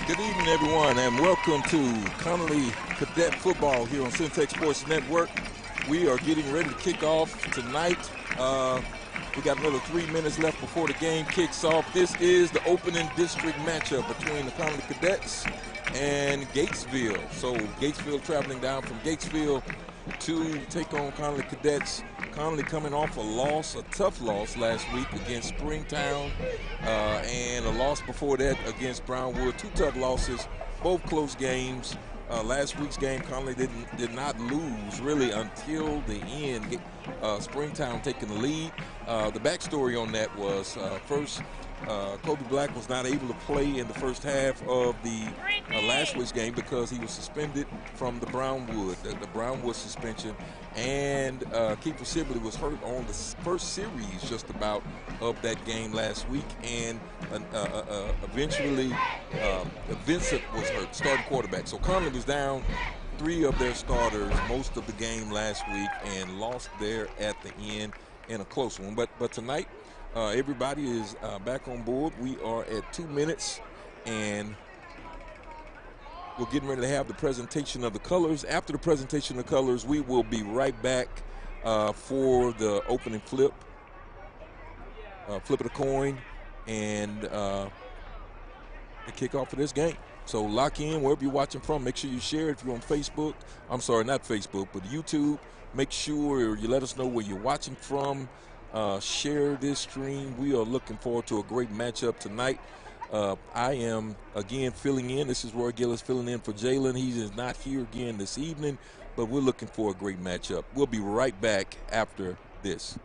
Good evening, everyone, and welcome to Connally Cadet Football here on Centex Sports Network. We are getting ready to kick off tonight. We got another 3 minutes left before the game kicks off. This is the opening district matchup between the Connally Cadets and Gatesville. So Gatesville traveling down from Gatesville to take on Connally Cadets. Connally coming off a loss, a tough loss last week against Springtown, and a loss before that against Brownwood. Two tough losses, both close games. Last week's game, Connally did not lose really until the end. Springtown taking the lead. The backstory on that was first, Kobe Black was not able to play in the first half of the last week's game because he was suspended from the Brownwood suspension, and Kiefer Sibley was hurt on the first series just about of that game last week, and eventually Vincent was hurt, starting quarterback. So Connally was down three of their starters most of the game last week and lost there at the end in a close one. But tonight, everybody is back on board. We are at 2 minutes, and we're getting ready to have the presentation of the colors. After the presentation of the colors, we will be right back for the opening flip of the coin, and the kickoff of this game. So lock in wherever you're watching from. Make sure you share it if you're on Facebook. I'm sorry, not Facebook, but YouTube. Make sure you let us know where you're watching from. Share this stream. We are looking forward to a great matchup tonight. I am, again, filling in. This is Roy Gillis filling in for Jalen. He is not here again this evening, but we're looking for a great matchup. We'll be right back after this.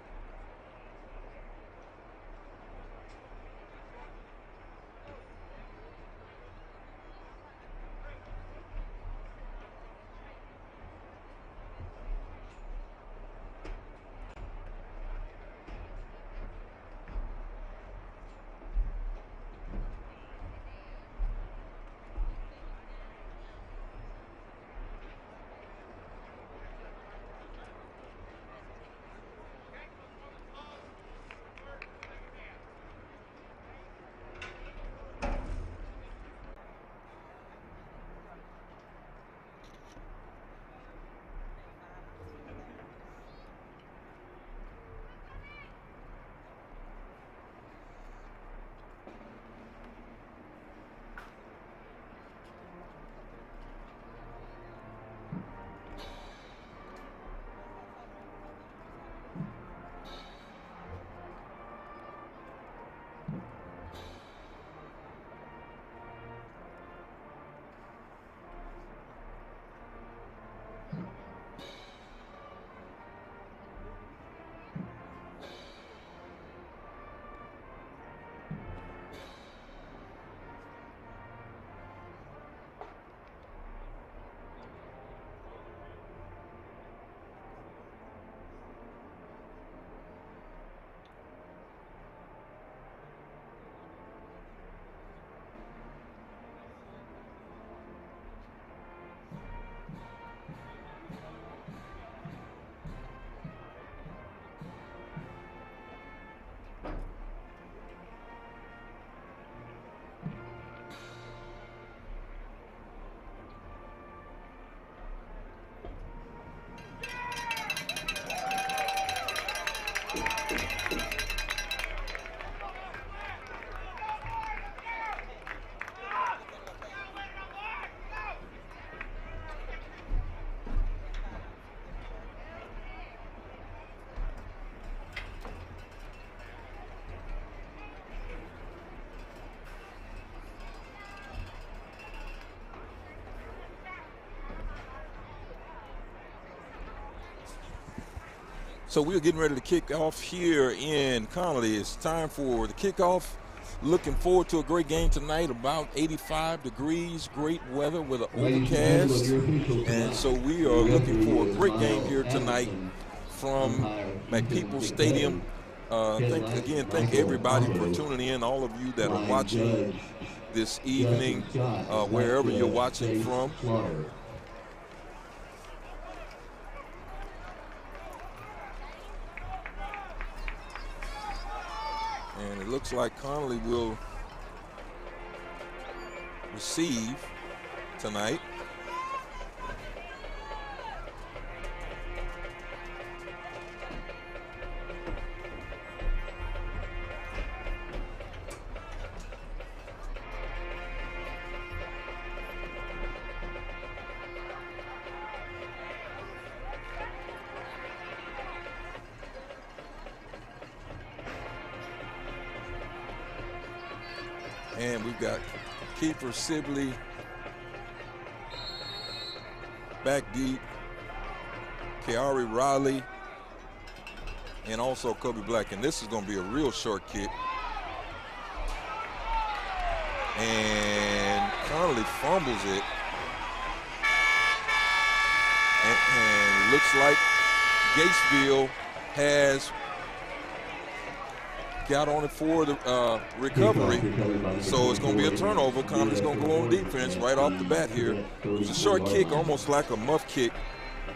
So we're getting ready to kick off here in Connally. It's time for the kickoff. Looking forward to a great game tonight, about 85 degrees, great weather with an overcast. And so we are looking for a great game here tonight from McPeople Stadium. Thank everybody for tuning in, all of you that are watching this evening, wherever you're watching from. And it looks like Connally will receive tonight. And we've got Kiefer Sibley back deep, Keari Riley, and also Kobe Black. And this is going to be a real short kick. And Connally fumbles it. And it looks like Gatesville has got on it for the recovery. So it's going to be a turnover. Connally's going to go on defense right off the bat here. It was a short kick, almost like a muff kick.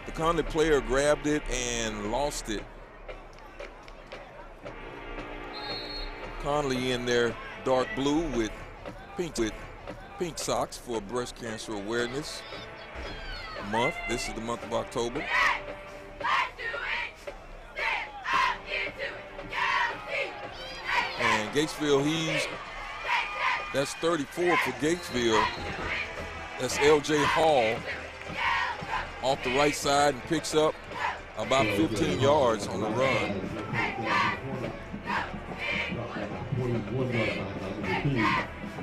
The Connally player grabbed it and lost it. Connally in their dark blue with pink socks for breast cancer awareness month. This is the month of October. And Gatesville, that's 34 for Gatesville. That's L.J. Hall off the right side and picks up about 15 yards on the run.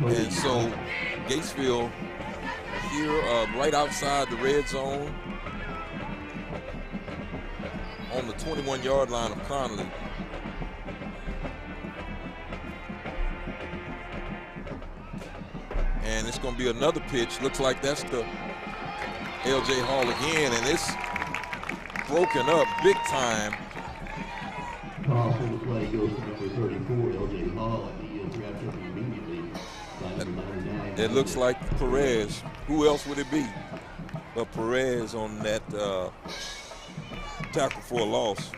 And so Gatesville here right outside the red zone on the 21-yard line of Connally. And it's going to be another pitch. Looks like that's the L.J. Hall again, and it's broken up big time. It looks like Perez. Who else would it be but Perez on that tackle for a loss?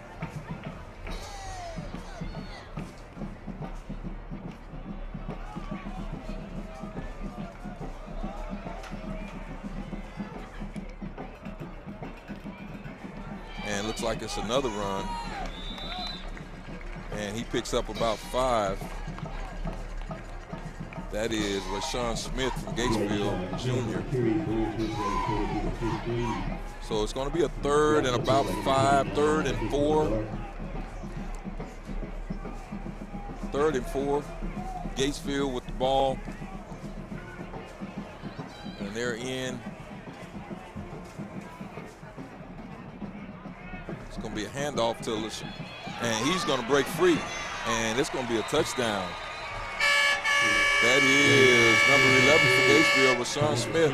And looks like it's another run. And he picks up about 5. That is Rashawn Smith from Gatesville Jr. So it's going to be a 3rd and about 5, 3rd and 4. 3rd and 4. Gatesville with the ball. And they're in. It's going to be a handoff to Lishan. And he's going to break free. And it's going to be a touchdown. That is number 11 for Gatesville, Rashawn Smith.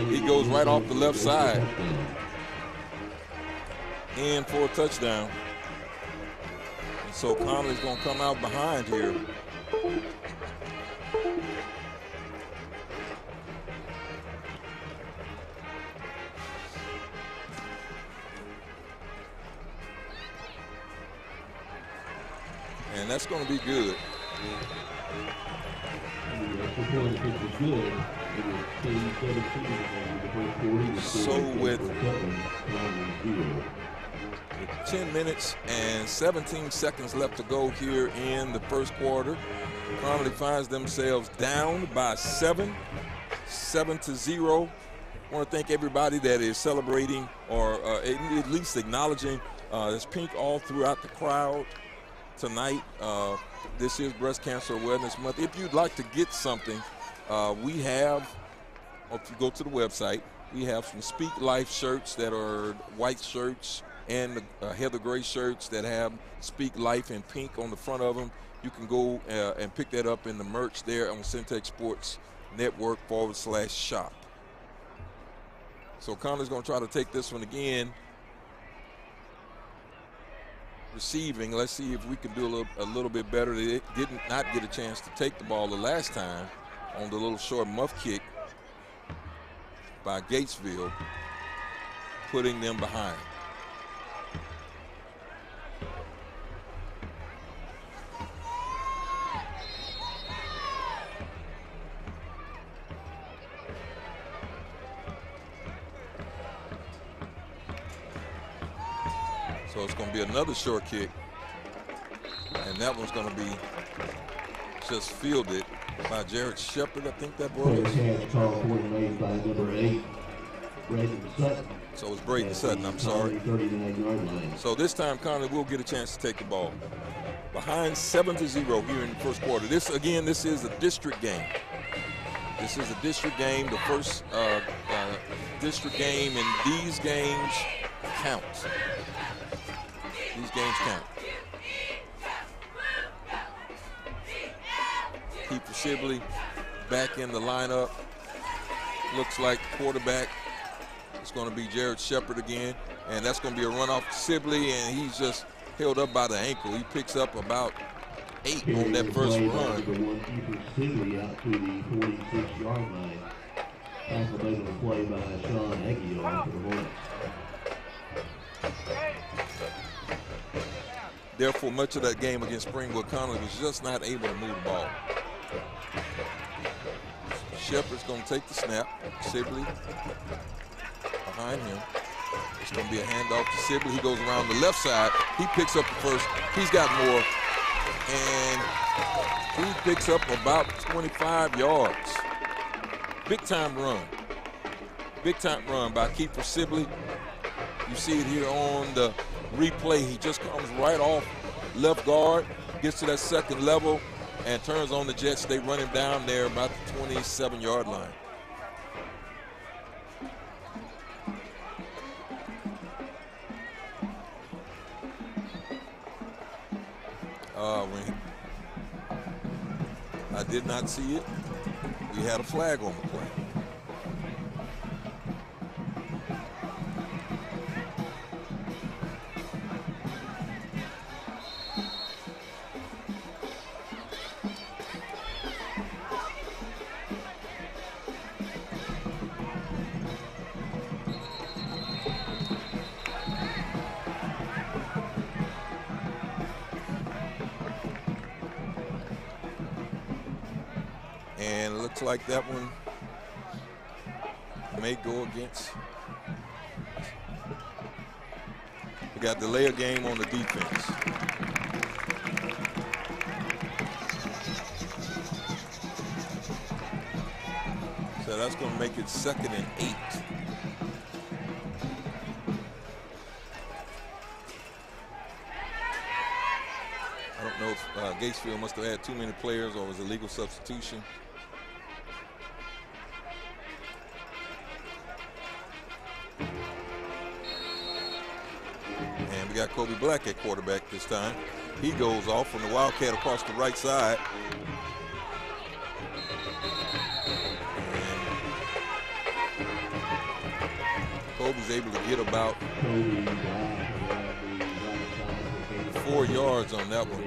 He goes right off the left side. In for a touchdown. And so Connally's going to come out behind here. And that's going to be good. So with 10 minutes and 17 seconds left to go here in the first quarter, Connally finds themselves down by 7-0. I want to thank everybody that is celebrating or at least acknowledging. There's pink all throughout the crowd tonight. This is Breast Cancer Awareness Month. If you'd like to get something, we have, or if you go to the website, we have some Speak Life shirts that are white shirts and the heather gray shirts that have Speak Life in pink on the front of them. You can go and pick that up in the merch there on Centex Sports Network /shop. So Conley's going to try to take this one again. Receiving, let's see if we can do a little bit better. They did not get a chance to take the ball the last time on the little short muff kick by Gatesville, putting them behind. So it's going to be another short kick, and that one's going to be just fielded by Jared Shepard, I think that was. So it's Braden Sutton, I'm sorry. So this time Connally will get a chance to take the ball. Behind 7-0 here in the first quarter. This is a district game. This is a district game. The first district game, and these games count. These games count. Keeper Sibley back in the lineup. Looks like quarterback is going to be Jared Shepard again, and that's going to be a run off to Sibley, and he's just held up by the ankle. He picks up about 8 on that first run. Sibley out to the 46-yard line. Tackle made on the play by Sean Aguilar for the Hornets. Therefore, much of that game against Springwood, Connally was just not able to move the ball. Shepard's going to take the snap. Sibley behind him. It's going to be a handoff to Sibley. He goes around the left side. He picks up the first. He's got more. And he picks up about 25 yards. Big time run. Big time run by Keeper Sibley. You see it here on the replay. He just comes right off left guard, gets to that second level, and turns on the Jets. They run him down there about the 27-yard line. I did not see it. We had a flag on the play. And it looks like that one may go against. We got delay of game on the defense. So that's going to make it 2nd and 8. I don't know if Gatesville must have had too many players or it was a legal substitution. And we got Kobe Black at quarterback this time. He goes off from the Wildcat across the right side. And Kobe's able to get about 4 yards on that one.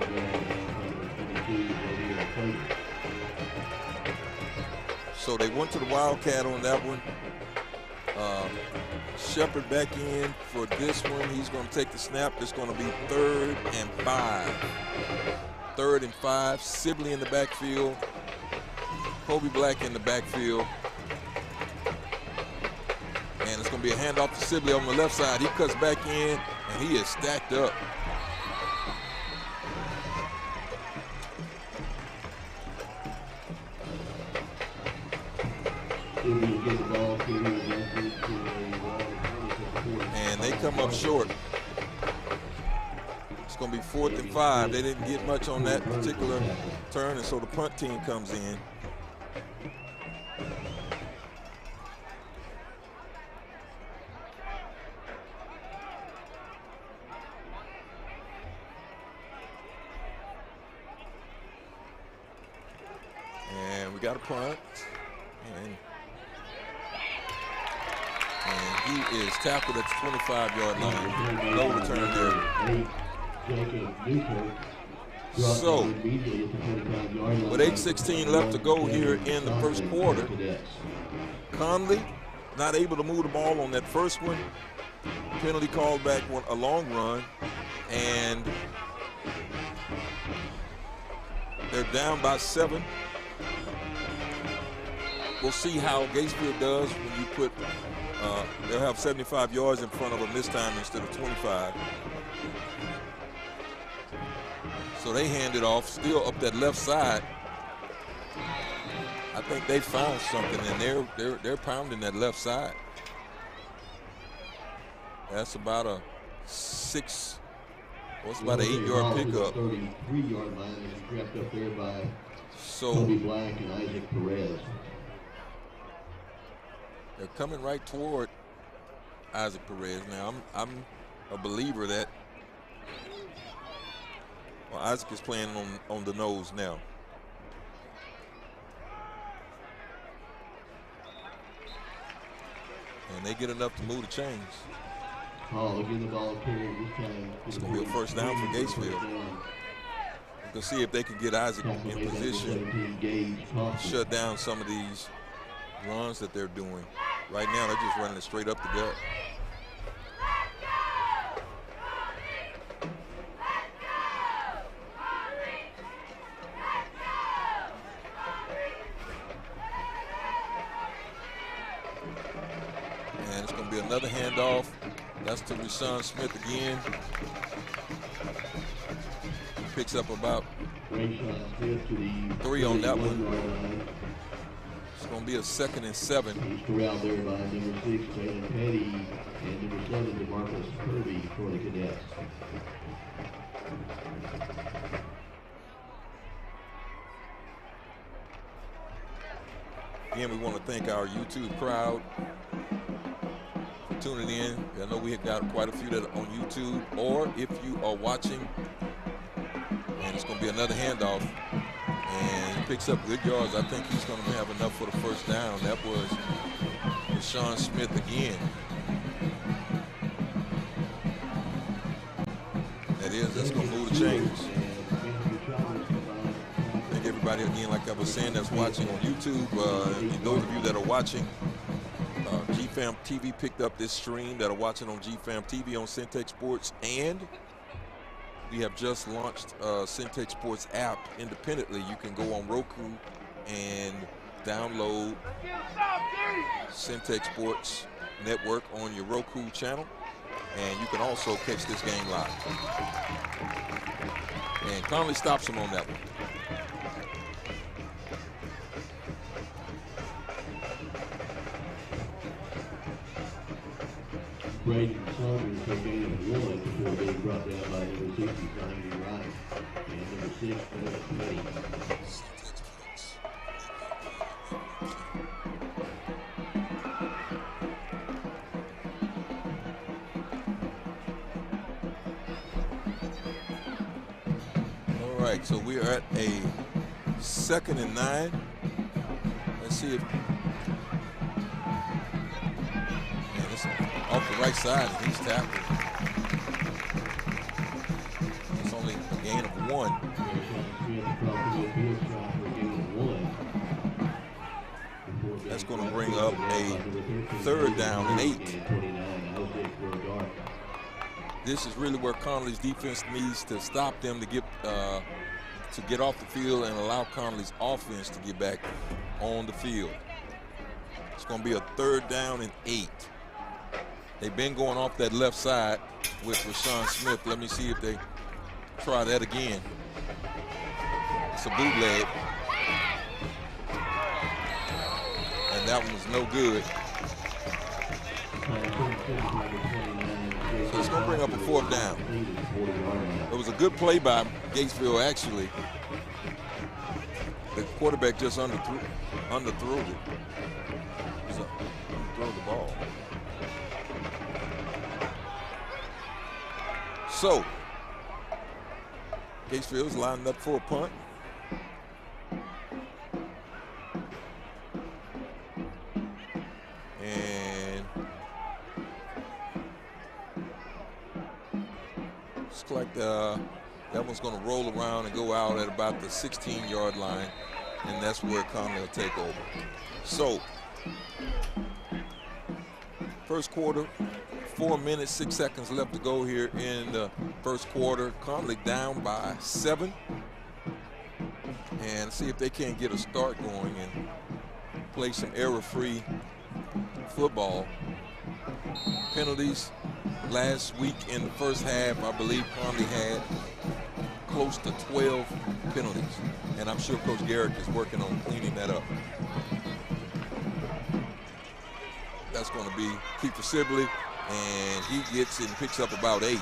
So they went to the Wildcat on that one. Shepard back in for this one. He's going to take the snap. It's going to be 3rd and 5. 3rd and 5. Sibley in the backfield. Kobe Black in the backfield. And it's going to be a handoff to Sibley on the left side. He cuts back in, and he is stacked up. And they come up short. It's going to be 4th and 5. They didn't get much on that particular turn, and so the punt team comes in. we got a punt. And he is tackled at the 25-yard line. No return there. So, with 8:16 left to go here in the first quarter, Connally not able to move the ball on that first one. Penalty called back a long run, and they're down by 7. We'll see how Gatesville does when you put, they'll have 75 yards in front of them this time instead of 25. So they hand it off, still up that left side. I think they found something, and they're pounding that left side. That's about a 8-yard pickup. 33-yard line is crept up there by So Toby Black and Isaac Perez. They're coming right toward Isaac Perez. Now I'm a believer that Isaac is playing on the nose now. And they get enough to move the chains. Oh, again, the ball carried this time. It's going to be a first down for Gatesville. You can see if they can get Isaac in position, shut down some of these runs that they're doing. Right now, they're just running it straight up the gut. And it's going to be another handoff. That's to Rashawn Smith again. Picks up about 3 on that one. It's going to be a 2nd and 7. He's corralled there by number 6, Jalen Petty, and number 7, DeMarcus Kirby for the Cadets. Again, we want to thank our YouTube crowd for tuning in. I know we have got quite a few that are on YouTube, or if you are watching, and it's going to be another handoff, and he picks up good yards. I think he's going to have enough for the first down. That was Rashawn Smith again. That's going to move the chains. Thank everybody again, like I was saying, that's watching on YouTube. Those of you that are watching, GFAM TV picked up this stream that are watching on GFAM TV on Centex Sports, and we have just launched Centex Sports app independently. You can go on Roku and download Centex Sports Network on your Roku channel, and you can also catch this game live. And Connally stops him on that one. Braden Saunders for a gain of 1 before being brought down by number 60, Johnny Wright, and number 6, Philip Petty. All right, so we are at a 2nd and 9. Let's see if off the right side, and he's tackled. It's only a gain of 1. That's going to bring up a 3rd down and 8. This is really where Connally's defense needs to stop them to get off the field and allow Connally's offense to get back on the field. It's going to be a 3rd down and 8. They've been going off that left side with Rashawn Smith. Let me see if they try that again. It's a bootleg. And that one was no good. So it's going to bring up a 4th down. It was a good play by Gatesville, actually. The quarterback just underthrew it. Underthrew the ball. So, Gatesville's lining up for a punt. Looks like that one's going to roll around and go out at about the 16-yard line, and that's where Connally will take over. So, first quarter, 4 minutes, 6 seconds left to go here in the first quarter. Connally down by 7. And see if they can't get a start going and play some error-free football. Penalties last week in the first half, I believe Connally had close to 12 penalties. And I'm sure Coach Garrett is working on cleaning that up. That's going to be Kiefer Sibley, and he gets and picks up about 8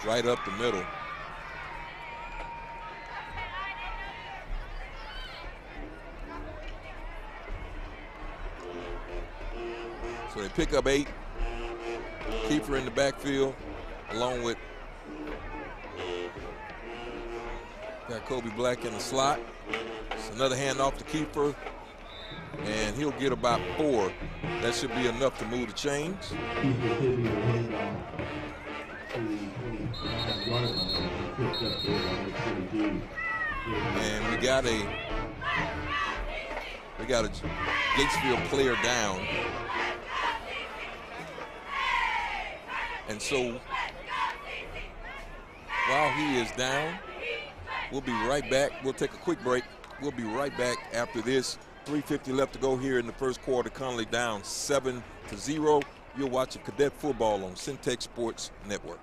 right up the middle. So they pick up 8. Kiefer in the backfield, along with got Kobe Black in the slot. It's another handoff to Kiefer, and he'll get about 4. That should be enough to move the chains. And we got a Gatesville player down. And so while he is down, we'll be right back. We'll take a quick break. We'll be right back after this. 3:50 left to go here in the first quarter. Connally down 7-0. You're watching Cadet Football on Centex Sports Network.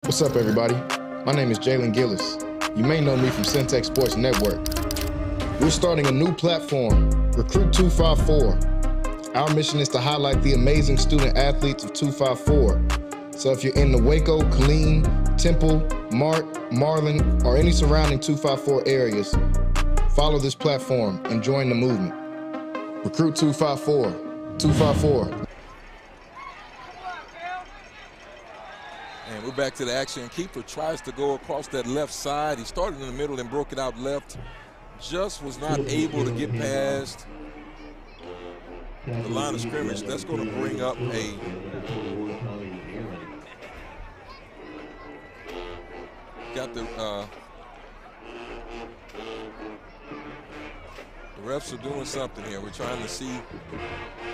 What's up, everybody? My name is Jalen Gillis. You may know me from Centex Sports Network. We're starting a new platform, Recruit 254. Our mission is to highlight the amazing student athletes of 254. So if you're in the Waco, Killeen, Temple, Mart, Marlin, or any surrounding 254 areas, follow this platform and join the movement. Recruit 254. 254. And we're back to the action. Kiefer tries to go across that left side. He started in the middle and broke it out left. Just was not able to get past the line of scrimmage. That's going to bring up a the refs are doing something here. We're trying to see,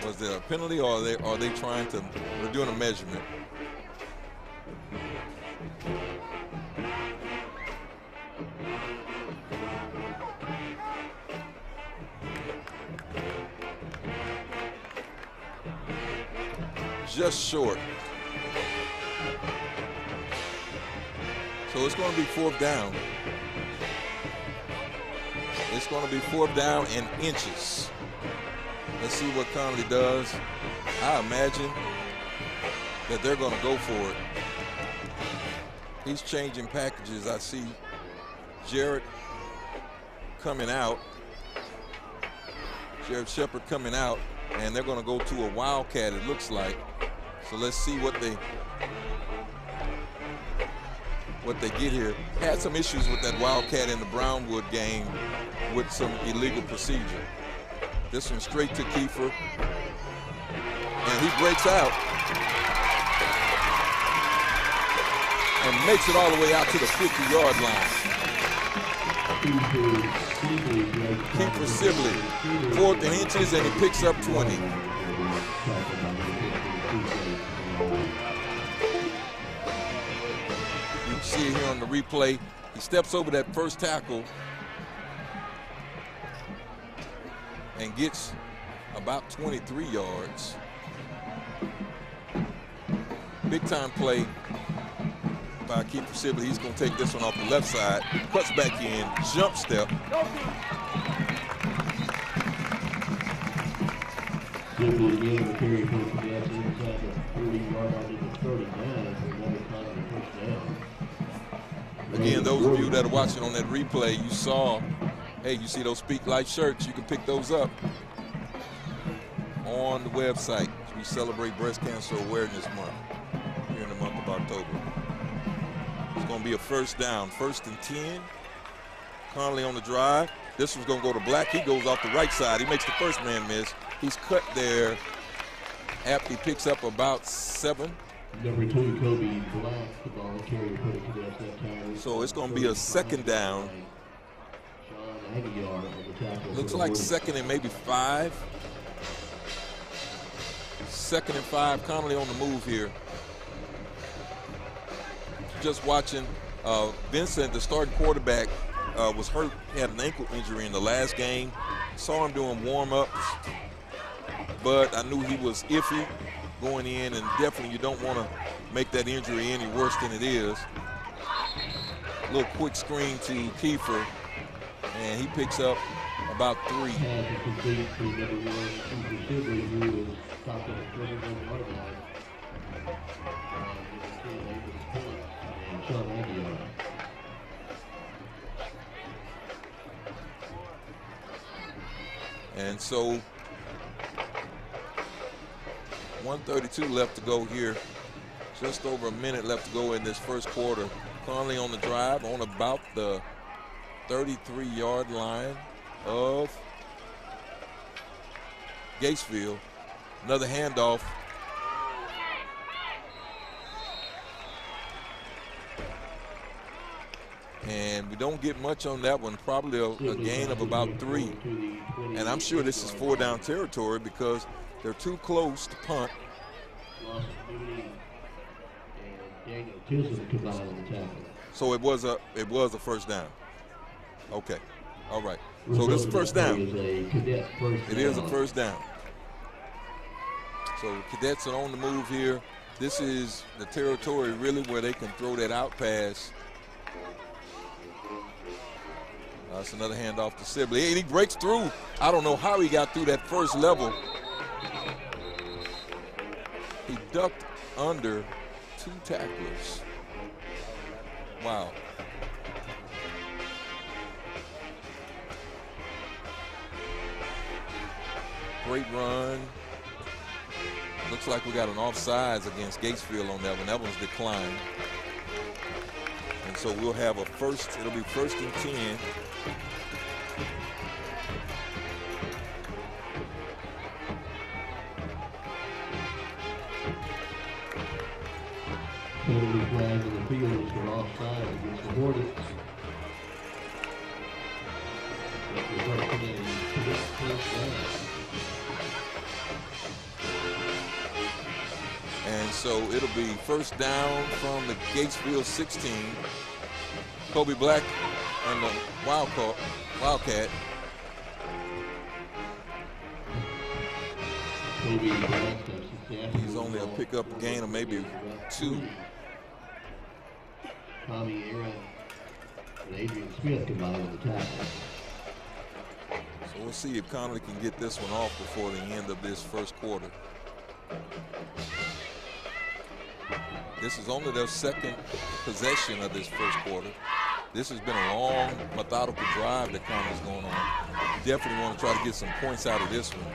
was there a penalty, or are they trying to, we're doing a measurement. Just short. So it's going to be 4th down. It's going to be 4th down and inches. Let's see what Connally does. I imagine that they're going to go for it. He's changing packages. I see Jared coming out. Jared Shepard coming out, and they're going to go to a wildcat, it looks like. So let's see what they get here. Had some issues with that wildcat in the Brownwood game with some illegal procedure. This one straight to Kiefer, and he breaks out and makes it all the way out to the 50-yard line. Kiefer Sibley, 4th and inches, and he picks up 20. You see it here on the replay. He steps over that first tackle and gets about 23 yards. Big time play by Kiefer Sibley. He's going to take this one off the left side, cuts back in, jump step. Again, those of you that are watching on that replay, you saw, hey, you see those Speak Life shirts, you can pick those up on the website. We celebrate Breast Cancer Awareness Month here in the month of October. It's going to be a 1st down, 1st and 10. Connally on the drive. This was going to go to Black. He goes off the right side. He makes the first man miss. He's cut there after he picks up about 7. Number 2, Kobe Black, the ball carrier for the Cadets that time. So it's going to be a second down. Sean Aguiar on the tackle. Looks like second and maybe 5. Second and 5. Connally on the move here. Just watching Vincent, the starting quarterback, was hurt. He had an ankle injury in the last game. Saw him doing warm-ups, but I knew he was iffy going in, and definitely you don't want to make that injury any worse than it is. A little quick screen to Kiefer, and he picks up about 3. Pass is complete to number 1, Cooper Sibley, who is stopped at the 31-yard line. And Sean Aguiar. And so 1:32 left to go here. Just over a minute left to go in this first quarter. Connally on the drive on about the 33-yard line of Gatesville. Another handoff. And we don't get much on that one, probably a gain of about 3. And I'm sure this is 4-down territory because they're too close to punt. So it was a first down. Okay, all right. So this is first down. It is a first down. So Cadets are on the move here. This is the territory really where they can throw that out pass. That's another handoff to Sibley. And he breaks through. I don't know how he got through that first level. He ducked under 2 tacklers. Wow. Great run. Looks like we got an offsides against Gatesville on that one. That one's declined. And so we'll have a first, it'll be 1st and 10. Penalty flag in the field is for offside against the Hornets. And so it'll be first down from the Gatesville 16. Kobe Black and the Wildcat. He's only a pickup gain of maybe 2. Tommy Aaron and Adrian Smith combined with the tackle. So we'll see if Connally can get this one off before the end of this first quarter. This is only their second possession of this first quarter. This has been a long, methodical drive that Conley's going on. Definitely want to try to get some points out of this one.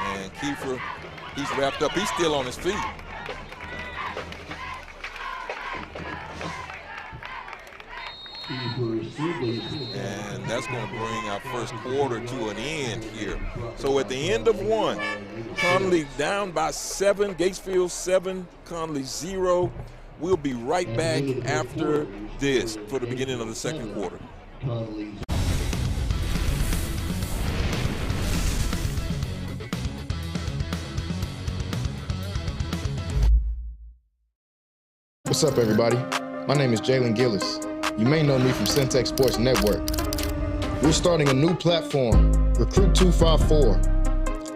And Kiefer, he's wrapped up. He's still on his feet. And that's going to bring our first quarter to an end here. So at the end of one, Connally down by 7, Gatesville 7, Connally 0. We'll be right back after this for the beginning of the second quarter. What's up, everybody? My name is Jalen Gillis. You may know me from Centex Sports Network. We're starting a new platform, Recruit 254.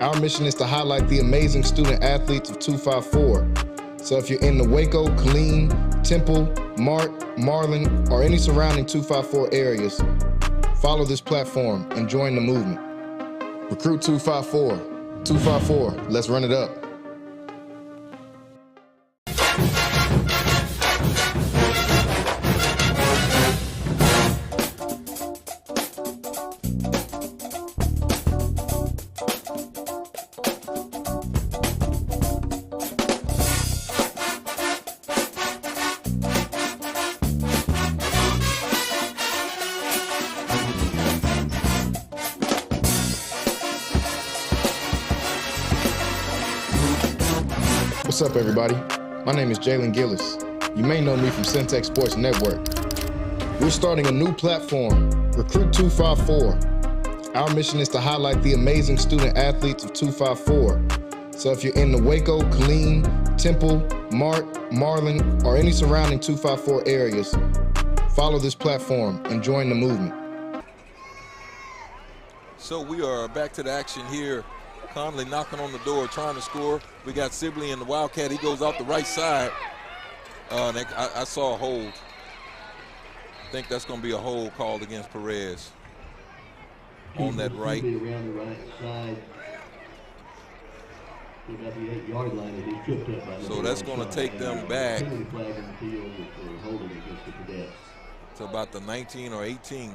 Our mission is to highlight the amazing student athletes of 254. So if you're in the Waco, Killeen, Temple, Mart, Marlin, or any surrounding 254 areas, follow this platform and join the movement. Recruit 254. 254, let's run it up. What's up, everybody? My name is Jalen Gillis. You may know me from Centex Sports Network. We're starting a new platform, Recruit 254. Our mission is to highlight the amazing student athletes of 254. So if you're in the Waco, Killeen, Temple, Mart, Marlin, or any surrounding 254 areas, follow this platform and join the movement. So we are back to the action here. Connally knocking on the door, trying to score. We got Sibley in the Wildcat. He goes out the right side. I saw a hold. I think that's going to be a hold called against Perez on that right. Around the right side. About the 8-yard line, and he's tripped up by So that's going to take them back flag in the field for holding against the Cadets. to about the 19 or 18.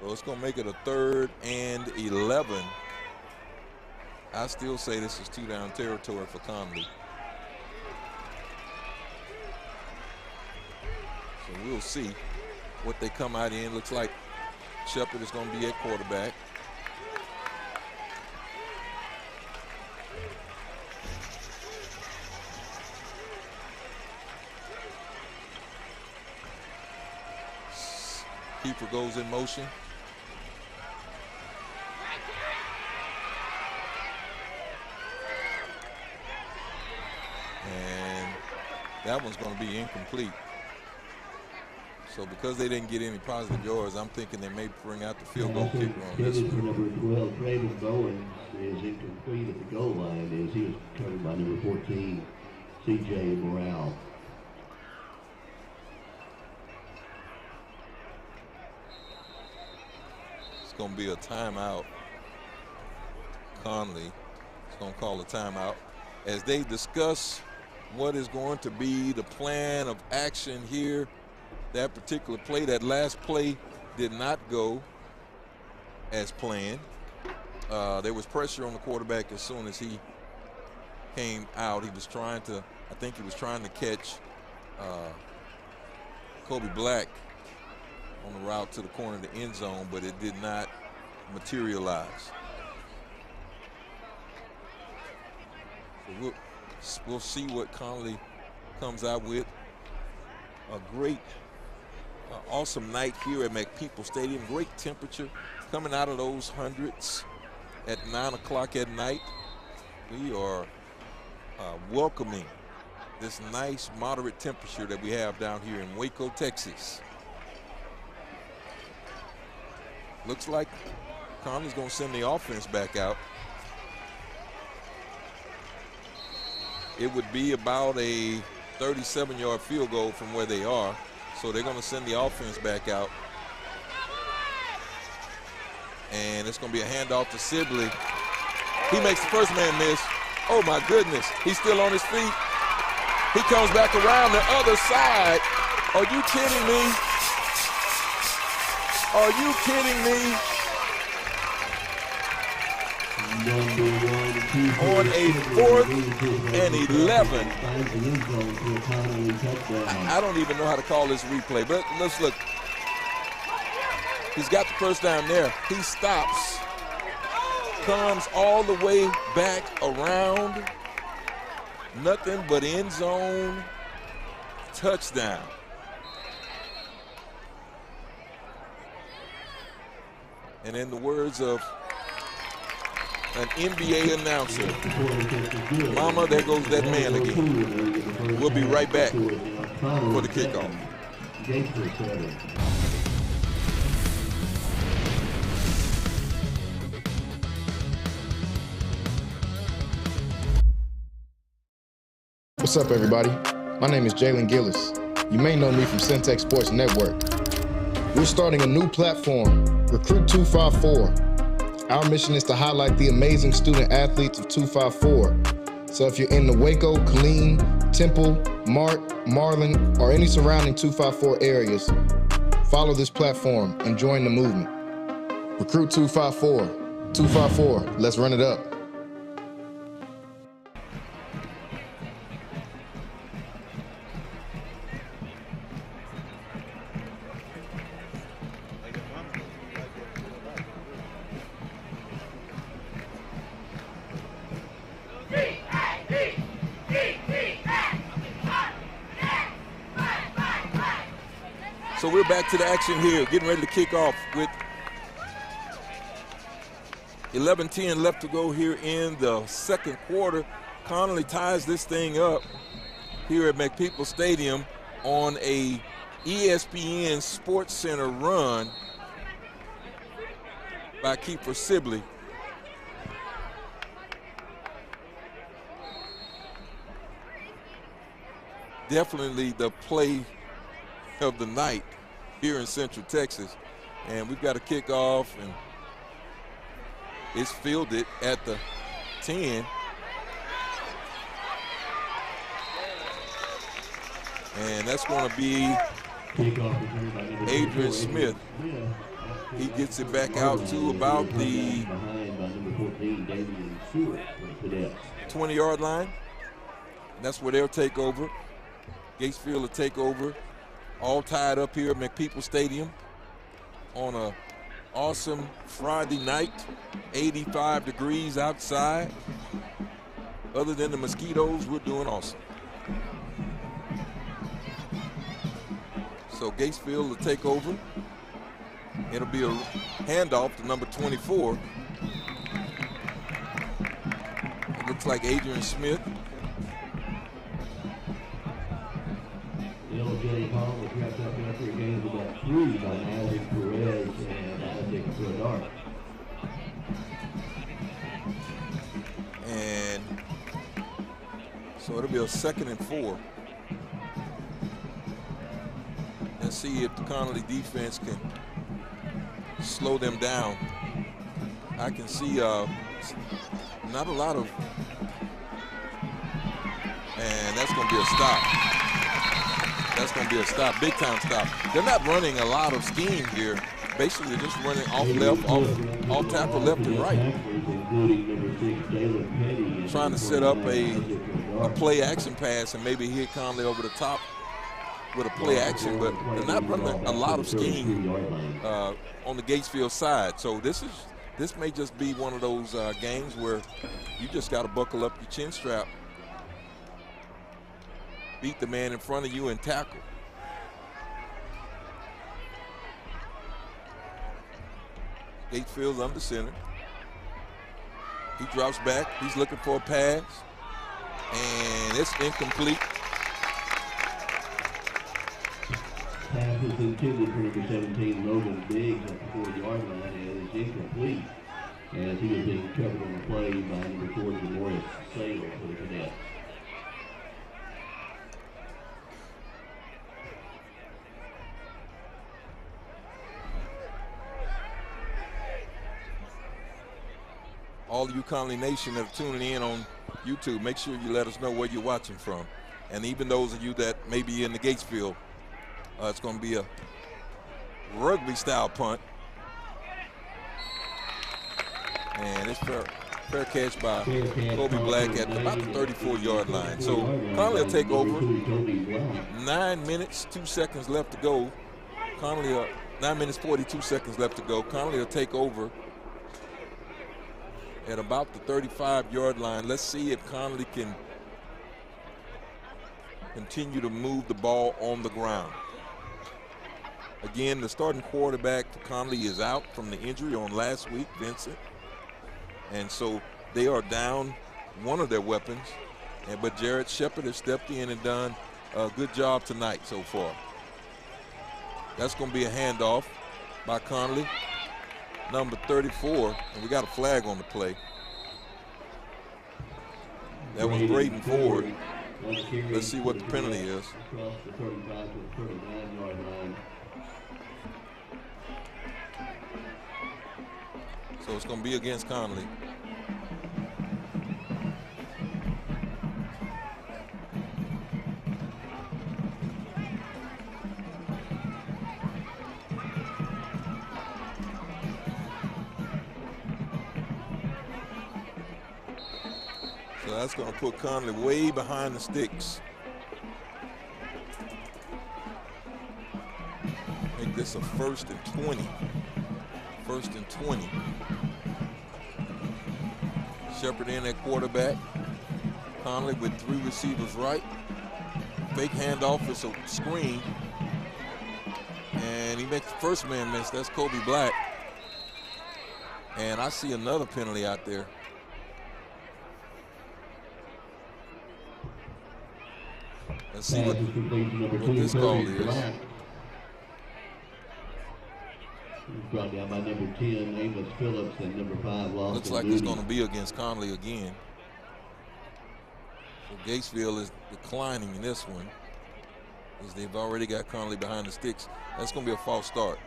So it's going to make it a 3rd and 11. I still say this is 2-down territory for Connally. So we'll see what they come out in. Looks like Shepard is going to be at quarterback. Keeper goes in motion. And that one's going to be incomplete. So because they didn't get any positive yards, I'm thinking they may bring out the field goal kicker on this one. Number 12, Travis Bowen, is incomplete at the goal line as he was covered by number 14, C.J. Morale. It's going to be a timeout. Connally is going to call a timeout as they discuss what is going to be the plan of action here. That particular play, that last play, did not go as planned. There was pressure on the quarterback as soon as he came out. He was trying to, I think he was trying to catch Kobe Black on the route to the corner of the end zone, but it did not materialize. So we'll see what Connally comes out with. A great, awesome night here at McPeople Stadium. Great temperature coming out of those hundreds at 9 o'clock at night. We are welcoming this nice moderate temperature that we have down here in Waco, Texas. Looks like Conley's going to send the offense back out. It would be about a 37-yard field goal from where they are. So they're going to send the offense back out. And it's going to be a handoff to Sibley. He makes the first man miss. Oh my goodness, he's still on his feet. He comes back around the other side. Are you kidding me? Are you kidding me? On a 4th and 11. I don't even know how to call this replay, but let's look. He's got the first down there. He stops, comes all the way back around. Nothing but end zone touchdown. And in the words of an NBA announcer, mama, there goes that man again. We'll be right back for the kickoff. What's up, everybody? My name is Jalen Gillis. You may know me from Centex Sports Network. We're starting a new platform, Recruit 254. Our mission is to highlight the amazing student athletes of 254. So if you're in the Waco, Killeen, Temple, Mart, Marlin, or any surrounding 254 areas, follow this platform and join the movement. Recruit 254. 254, let's run it up. So we're back to the action here, getting ready to kick off with 11:10 left to go here in the second quarter. Connally ties this thing up here at McPeople Stadium on a ESPN Sports Center run by Kiefer Sibley. Definitely the play of the night here in Central Texas. And we've got a kickoff, and it's fielded at the 10. And that's going to be Adrian Smith. He gets it back out to about the 20-yard line. And that's where they'll take over. Gatesville will take over. All tied up here at McPeople Stadium on a awesome Friday night. 85 degrees outside. Other than the mosquitoes, we're doing awesome. So Gatesville will take over. It'll be a handoff to number 24. It looks like Adrian Smith. J. Paul was wrapped up after a game of about 3 by Alex Perez and Isaac Bernard. And so it'll be a 2nd and 4. And see if the Connally defense can slow them down. I can see not a lot of, and that's going to be a stop. That's going to be a stop, big time stop. They're not running a lot of scheme here. Basically just running off left, off tackle left and right. Trying to set up a play action pass and maybe hit Connally over the top with a play action, but they're not running a lot of scheme on the Gatesville side. So this may just be one of those games where you just got to buckle up your chin strap, beat the man in front of you and tackle. Gatesville's under center. He drops back. He's looking for a pass. And it's incomplete. Pass is intended for number 17, Logan Biggs, at the 4-yard line, and it's incomplete as he was being covered on the play by number 4, Morris Saylor for the Cadets. All of you Connally Nation that are tuning in on YouTube, make sure you let us know where you're watching from. And even those of you that may be in the Gatesville, it's going to be a rugby-style punt. And it's fair catch by Kobe Black at about the 34-yard line. So Connally will take over. 9 minutes, 2 seconds left to go. 9 minutes, 42 seconds left to go. Connally will take over at about the 35-yard line. Let's see if Connally can continue to move the ball on the ground. Again, the starting quarterback for Connally is out from the injury on last week, Vincent. And so they are down one of their weapons. But Jared Shepard has stepped in and done a good job tonight so far. That's going to be a handoff by Connally. Number 34, and we got a flag on the play. That was Braden Ford. Let's see what the penalty is. Across the 35 to the 39-yard line. So it's going to be against Connally. So that's going to put Connally way behind the sticks. Make this a 1st and 20. 1st and 20. Shepard in at quarterback. Connally with 3 receivers right. Fake handoff is a screen. And he makes the first man miss. That's Kobe Black. And I see another penalty out there. Let's see what this call is. Brought down by number 10, Amos Phillips, and number 5, Lawson. Looks like it's going to be against Connally again. So Gatesville is declining in this one, as they've already got Connally behind the sticks. That's going to be a false start.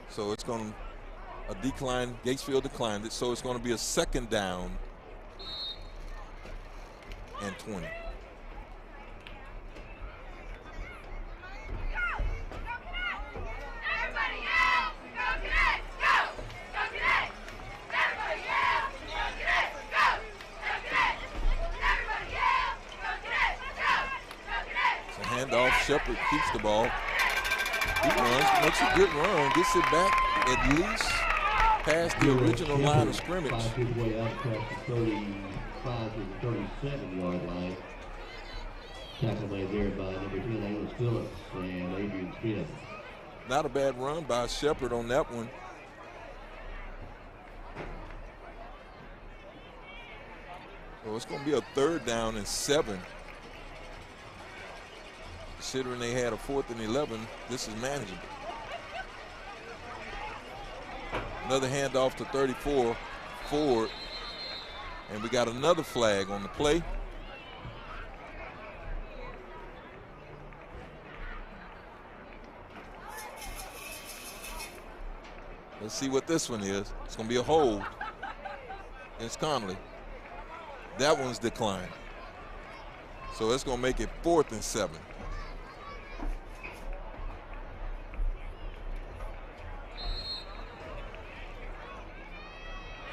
So it's going to decline. Gatesville declined it, so it's going to be a second down and 20. Handoff, Shepard keeps the ball. He runs, makes a good run, gets it back at least past the original line of scrimmage. Finds his way out across the 35 to the 37-yard line. Tackle made there by number 10, Amos Phillips and Adrian Smith. Not a bad run by Shepard on that one. So it's going to be a third down and 7. Considering they had a 4th and 11, this is manageable. Another handoff to 34, Ford. And we got another flag on the play. Let's see what this one is. It's going to be a hold against Connally. That one's declined. So it's going to make it 4th and 7.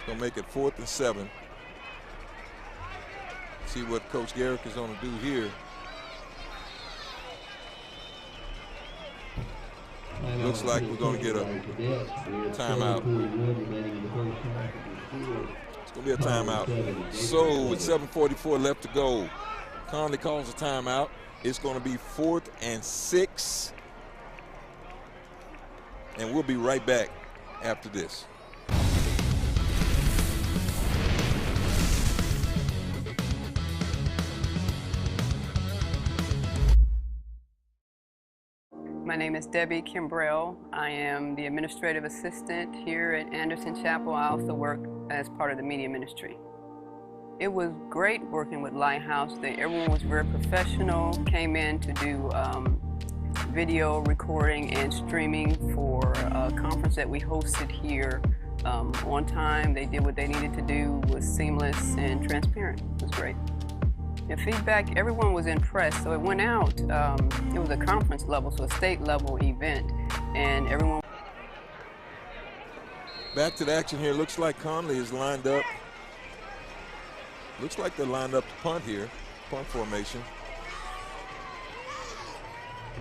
Gonna make it 4th and 7. See what Coach Garrick is gonna do here. Looks like we're gonna get a timeout. It's gonna be a timeout. So with 7:44 left to go, Connally calls a timeout. It's gonna be 4th and 6. And we'll be right back after this. My name is Debbie Kimbrell. I am the administrative assistant here at Anderson Chapel. I also work as part of the media ministry. It was great working with Lighthouse. Everyone was very professional, came in to do video recording and streaming for a conference that we hosted here on time. They did what they needed to do, was seamless and transparent. It was great. The feedback, everyone was impressed. So it went out, it was a conference level, so a state level event, and everyone. Back to the action here. Looks like Connally is lined up. Looks like they're lined up to punt here, punt formation.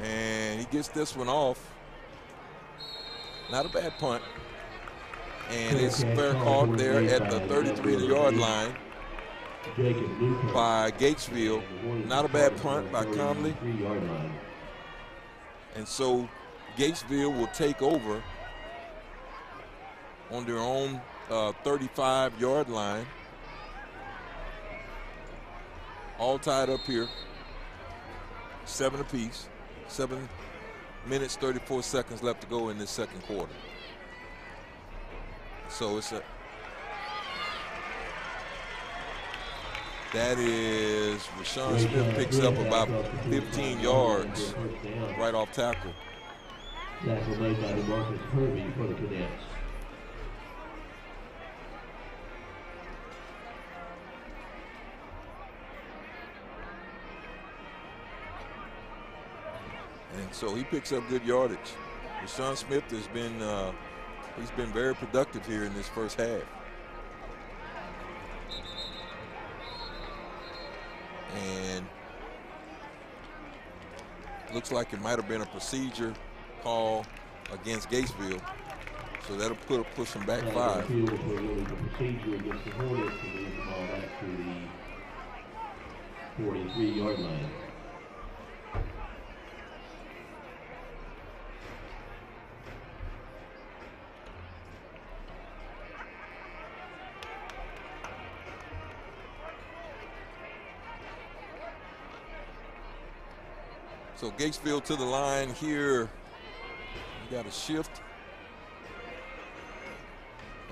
And he gets this one off. Not a bad punt. And it's fair caught there at the 33-yard line by Gatesville. Not a bad punt by Connally. And so Gatesville will take over on their own 35-yard line. All tied up here. 7 apiece. 7 minutes, 34 seconds left to go in this second quarter. So it's a. That is, Rashawn Smith picks up about 15 yards right off tackle. Tackle made by Marcus Kirby for the Cadets. And so he picks up good yardage. Rashawn Smith has been, he's been very productive here in this first half. And looks like it might have been a procedure call against Gatesville. So that'll push them back 5. The procedure against the Hornets to move the ball back to the 43-yard line. So Gatesville to the line here. We got a shift.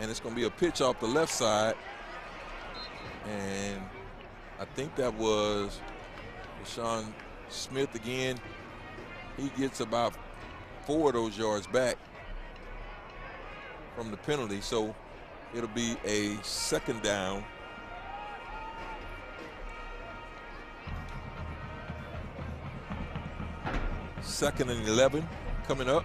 And it's going to be a pitch off the left side. And I think that was Rashawn Smith again. He gets about 4 of those yards back from the penalty. So it'll be a second down. Second and 11 coming up.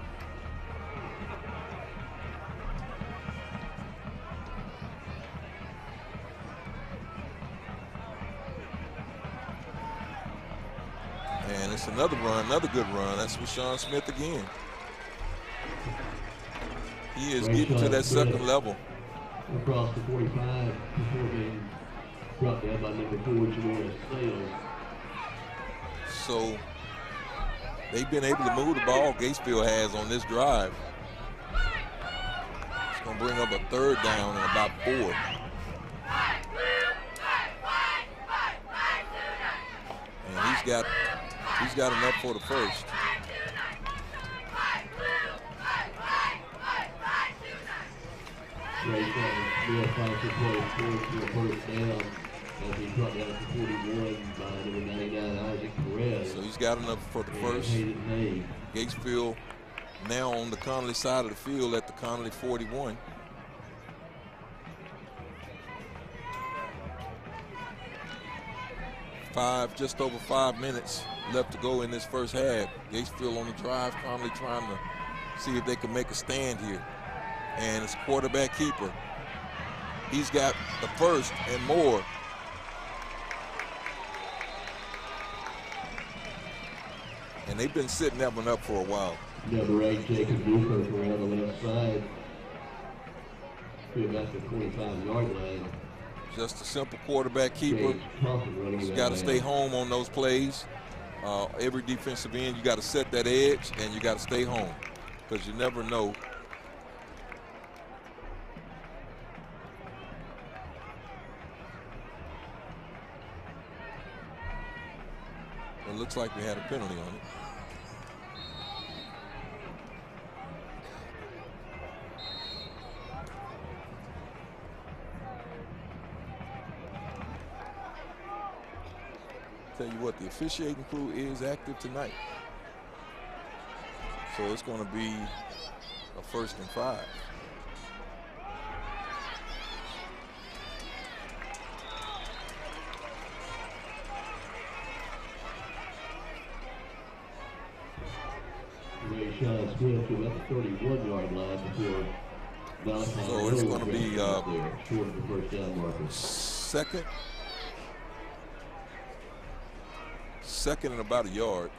And it's another run, another good run. That's Rashawn Smith again. He is getting to that second level. Across the 45 before being brought down by number 4, Jamora Sales. So they've been able to move the ball, Gatesville has, on this drive. It's going to bring up a third down and about 4. And he's got enough for the first. Ray Real Fighter for a first down as he brought down to 41 by number 99, Isaac Perez. So he's got enough for the first. Gatesville now on the Connally side of the field at the Connally 41. Just over 5 minutes left to go in this first half. Gatesville on the drive, Connally trying to see if they can make a stand here. And it's quarterback keeper. He's got the first and more. And they've been sitting that one up for a while. Number 8, Jacob Newkirk around the left side. To about the 25-yard line. Just a simple quarterback keeper. He's got to stay home on those plays. Every defensive end, you got to set that edge and you got to stay home because you never know. It looks like we had a penalty on it. Tell you what, the officiating crew is active tonight. So it's going to be a 1st and 5. Rashawn Smith to about the 31-yard line before Malachi. So it's going to be short of the first down marker. Second and about a yard.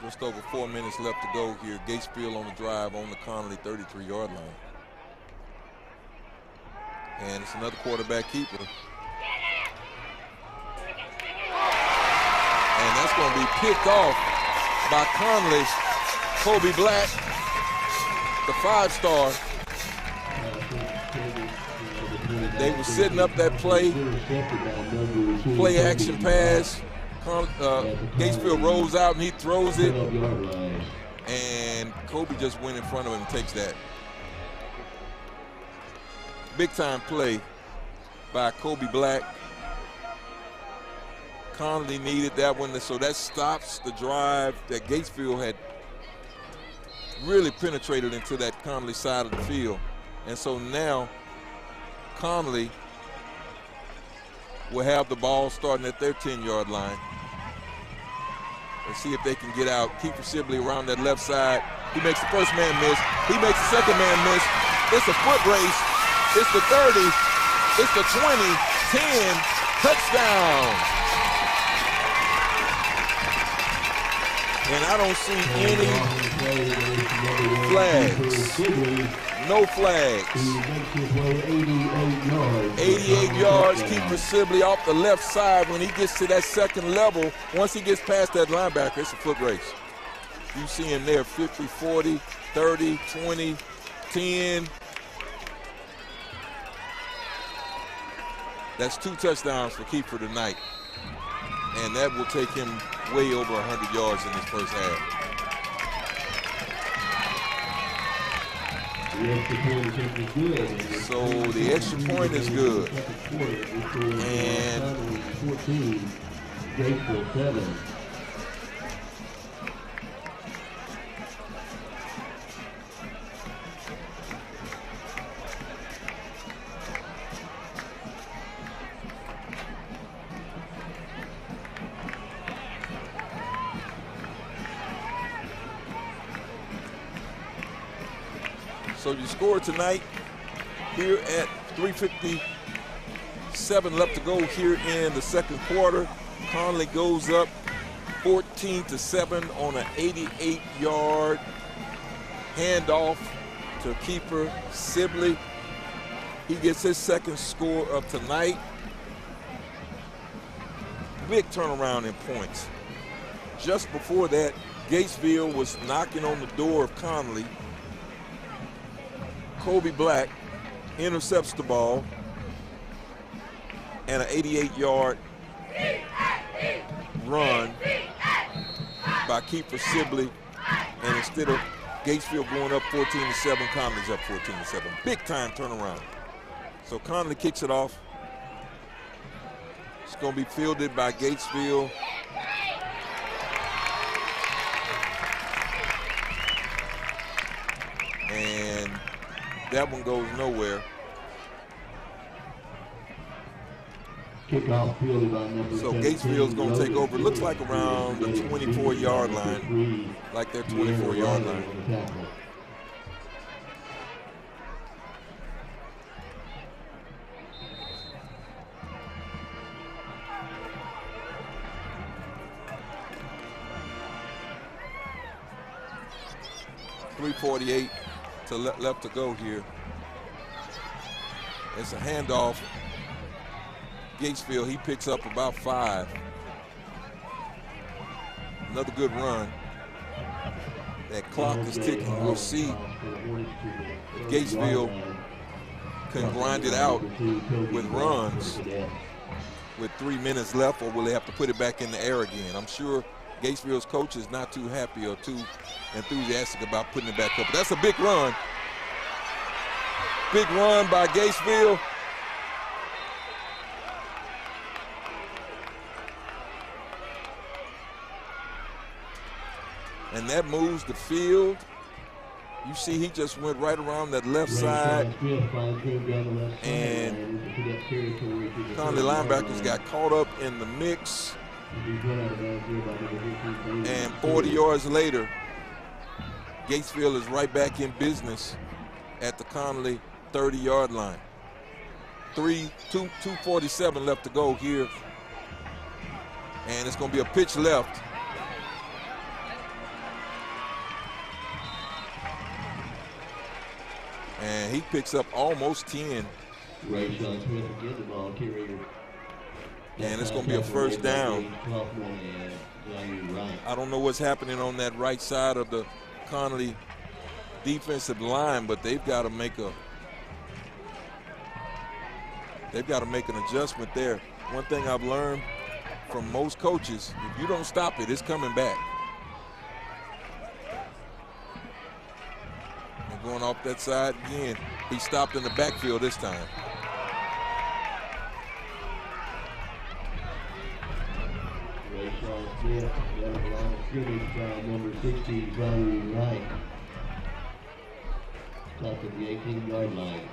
Just over 4 minutes left to go here. Gatesville on the drive on the Connally 33-yard line. And it's another quarterback keeper. And that's going to be picked off by Connally. Kobe Black, the 5-star. They were setting up that play action pass. Gatesville rolls out and he throws it. And Kobe just went in front of him and takes that. Big time play by Kobe Black. Connally needed that one, so that stops the drive that Gatesville had really penetrated into that Connally side of the field. And so now Connally will have the ball starting at their 10-yard line. Let's see if they can get out. Keeper Sibley around that left side. He makes the first man miss. He makes the second man miss. It's a foot race. It's the 30. It's the 20. 10. Touchdown. And I don't see any flags. No flags. 88 yards. Keeper Sibley off the left side when he gets to that second level. Once he gets past that linebacker, it's a foot race. You see him there, 50, 40, 30, 20, 10. That's 2 touchdowns for Kiefer tonight. And that will take him way over 100 yards in his first half. So the extra point is good. And 14, Gatesville 7. So you scored tonight here at 3:57 left to go here in the second quarter. Connally goes up 14-7 on an 88-yard handoff to keeper Sibley. He gets his second score of tonight. Big turnaround in points. Just before that, Gatesville was knocking on the door of Connally. Kobe Black intercepts the ball, and an 88-yard run by Kiefer Sibley. And instead of Gatesville going up 14-7, Connally's up 14-7. Big time turnaround. So Connally kicks it off. It's going to be fielded by Gatesville. And that one goes nowhere. Kickoff fielded by number So Gatesville's going to take over. Looks like around the 24-yard line, like their 24-yard line. 3:48 to left to go here. It's a handoff. Gatesville, he picks up about 5. Another good run. That clock is ticking. We'll see if Gatesville can grind it out with runs with 3 minutes left, or will they have to put it back in the air again? I'm sure Gatesville's coach is not too happy or too enthusiastic about putting it back up. But that's a big run. Big run by Gatesville. And that moves the field. You see he just went right around that left side. And Connally linebackers got caught up in the mix. And 40 yards later, Gatesville is right back in business at the Connally 30-yard line. 2:47 left to go here. And it's going to be a pitch left. And he picks up almost 10. And it's going to be a first down. I don't know what's happening on that right side of the Connally defensive line, but they've got to make an adjustment there. One thing I've learned from most coaches, if you don't stop it, it's coming back. And going off that side again, he stopped in the backfield this time. Number 16, Ronnie Wright. Top of the 18-yard line.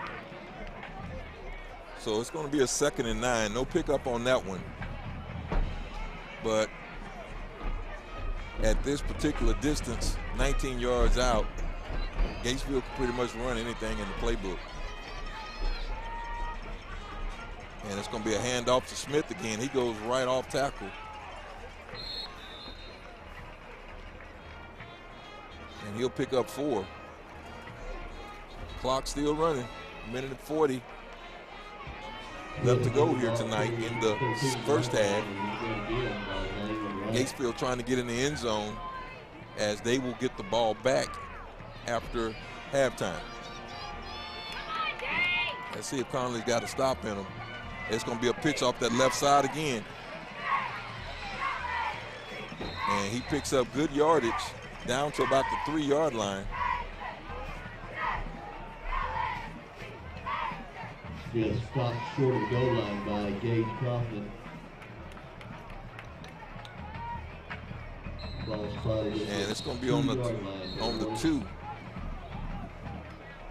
So it's going to be a 2nd and 9. No pickup on that one. But at this particular distance, 19 yards out, Gatesville can pretty much run anything in the playbook. And it's going to be a handoff to Smith again. He goes right off tackle. And he'll pick up 4. Clock still running. 1:40 left to go here tonight in the first half. Gatesville trying to get in the end zone as they will get the ball back after halftime. Let's see if Connally's got a stop in them. It's going to be a pitch off that left side again. And he picks up good yardage down to about the 3-yard line. Just stopped short of the goal line by Gage Kaufman. Ball spotted. And it's going to be on the 2.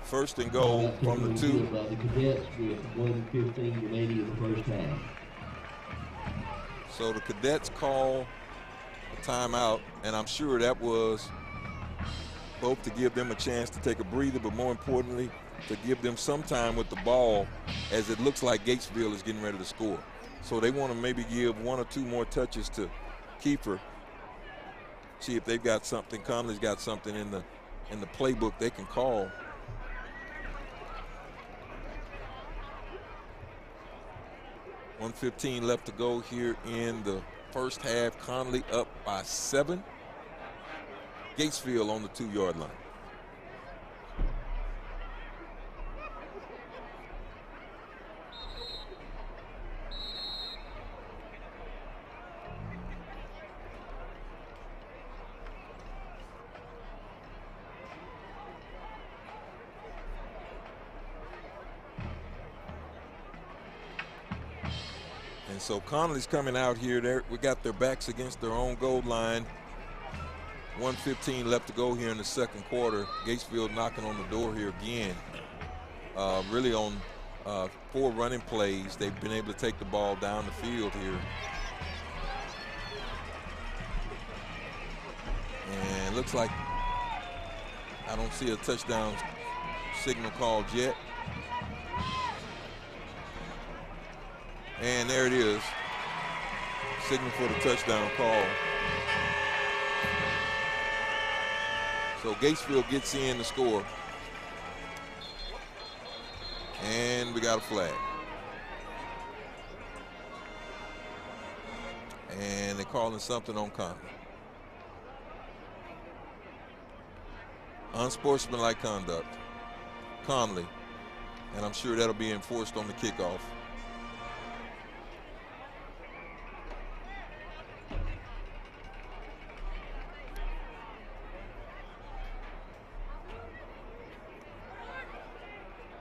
First and goal from the 2. By the Cadets with 1:15 remaining in the first half. So the Cadets call a timeout, and I'm sure that was both to give them a chance to take a breather, but more importantly, to give them some time with the ball, as it looks like Gatesville is getting ready to score. So they want to maybe give 1 or 2 more touches to Kiefer. See if they've got something. Connally's got something in the playbook they can call. $1:15 left to go here in the first half. Connally up by 7. Gatesville on the 2-yard line. And so Connally's coming out here. We got their backs against their own goal line. 1:15 left to go here in the second quarter. Gatesville knocking on the door here again. Really on 4 running plays, they've been able to take the ball down the field here. And looks like I don't see a touchdown signal called yet. And there it is. Signal for the touchdown call. So Gatesville gets in to score. And we got a flag. And they're calling something on Connally. Unsportsmanlike conduct. Connally. And I'm sure that'll be enforced on the kickoff.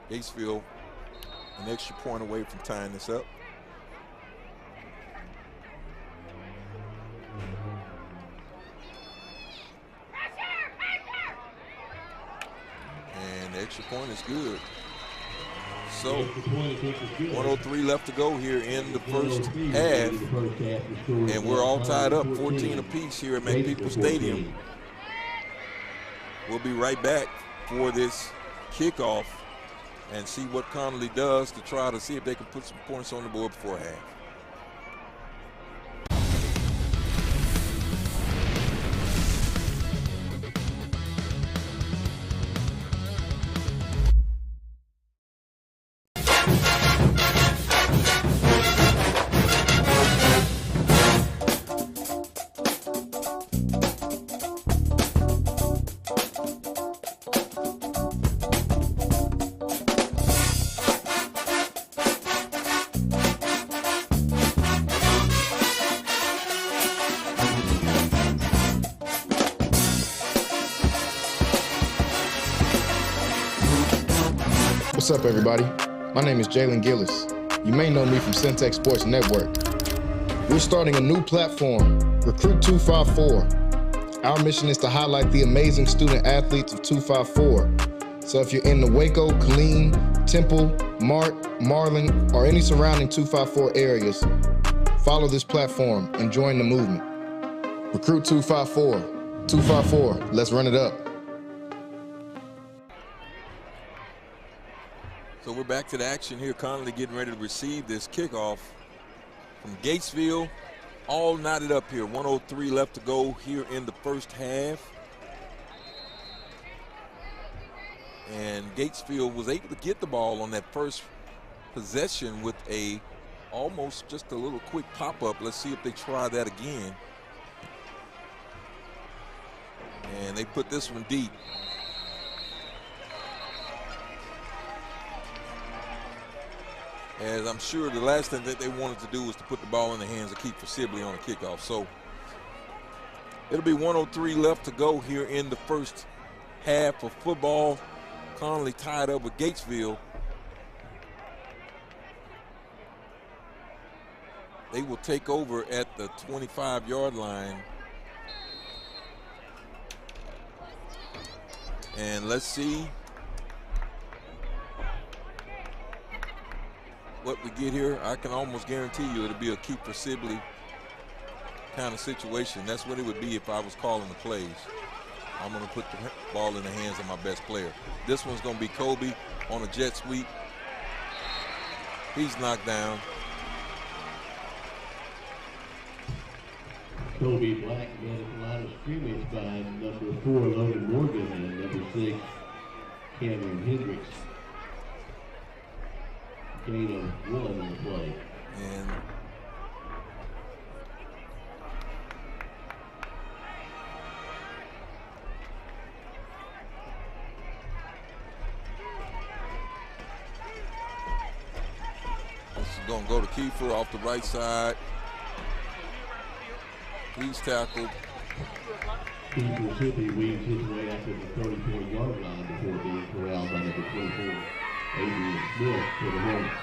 Gatesville an extra point away from tying this up. And the extra point is good. So 1:03 left to go here in the first half. And we're all tied up 14 apiece here at McPeople Stadium. We'll be right back for this kickoff and see what Connally does to try to see if they can put some points on the board before half. What's up, everybody? My name is Jalen Gillis. You may know me from Centex Sports Network. We're starting a new platform, Recruit 254. Our mission is to highlight the amazing student athletes of 254. So if you're in the Waco, Killeen, Temple, Mart, Marlin, or any surrounding 254 areas, follow this platform and join the movement. Recruit 254. 254, let's run it up. So we're back to the action here. Connally getting ready to receive this kickoff from Gatesville. All knotted up here. 1:03 left to go here in the first half. And Gatesville was able to get the ball on that first possession with a almost just a little quick pop-up. Let's see if they try that again. And they put this one deep. as I'm sure the last thing that they wanted to do was to put the ball in the hands of Keefer Sibley on a kickoff. So it'll be 1:03 left to go here in the first half of football. Connally tied up with Gatesville. They will take over at the 25-yard line. And let's see what we get here. I can almost guarantee you it'll be a Keefer Sibley kind of situation. That's what it would be if I was calling the plays. I'm going to put the ball in the hands of my best player. This one's going to be Kobe on a jet sweep. He's knocked down. Kobe Black got a lot of scrimmage by number 4, Logan Morgan, and number 6, Cameron Hendricks. Gain of 1 on the play. And this is going to go to Kiefer off the right side. He's tackled. Kiefer Sibley weaves his way after the 34-yard line before being corralled by number 24, Adrian Smith, for the Hornets.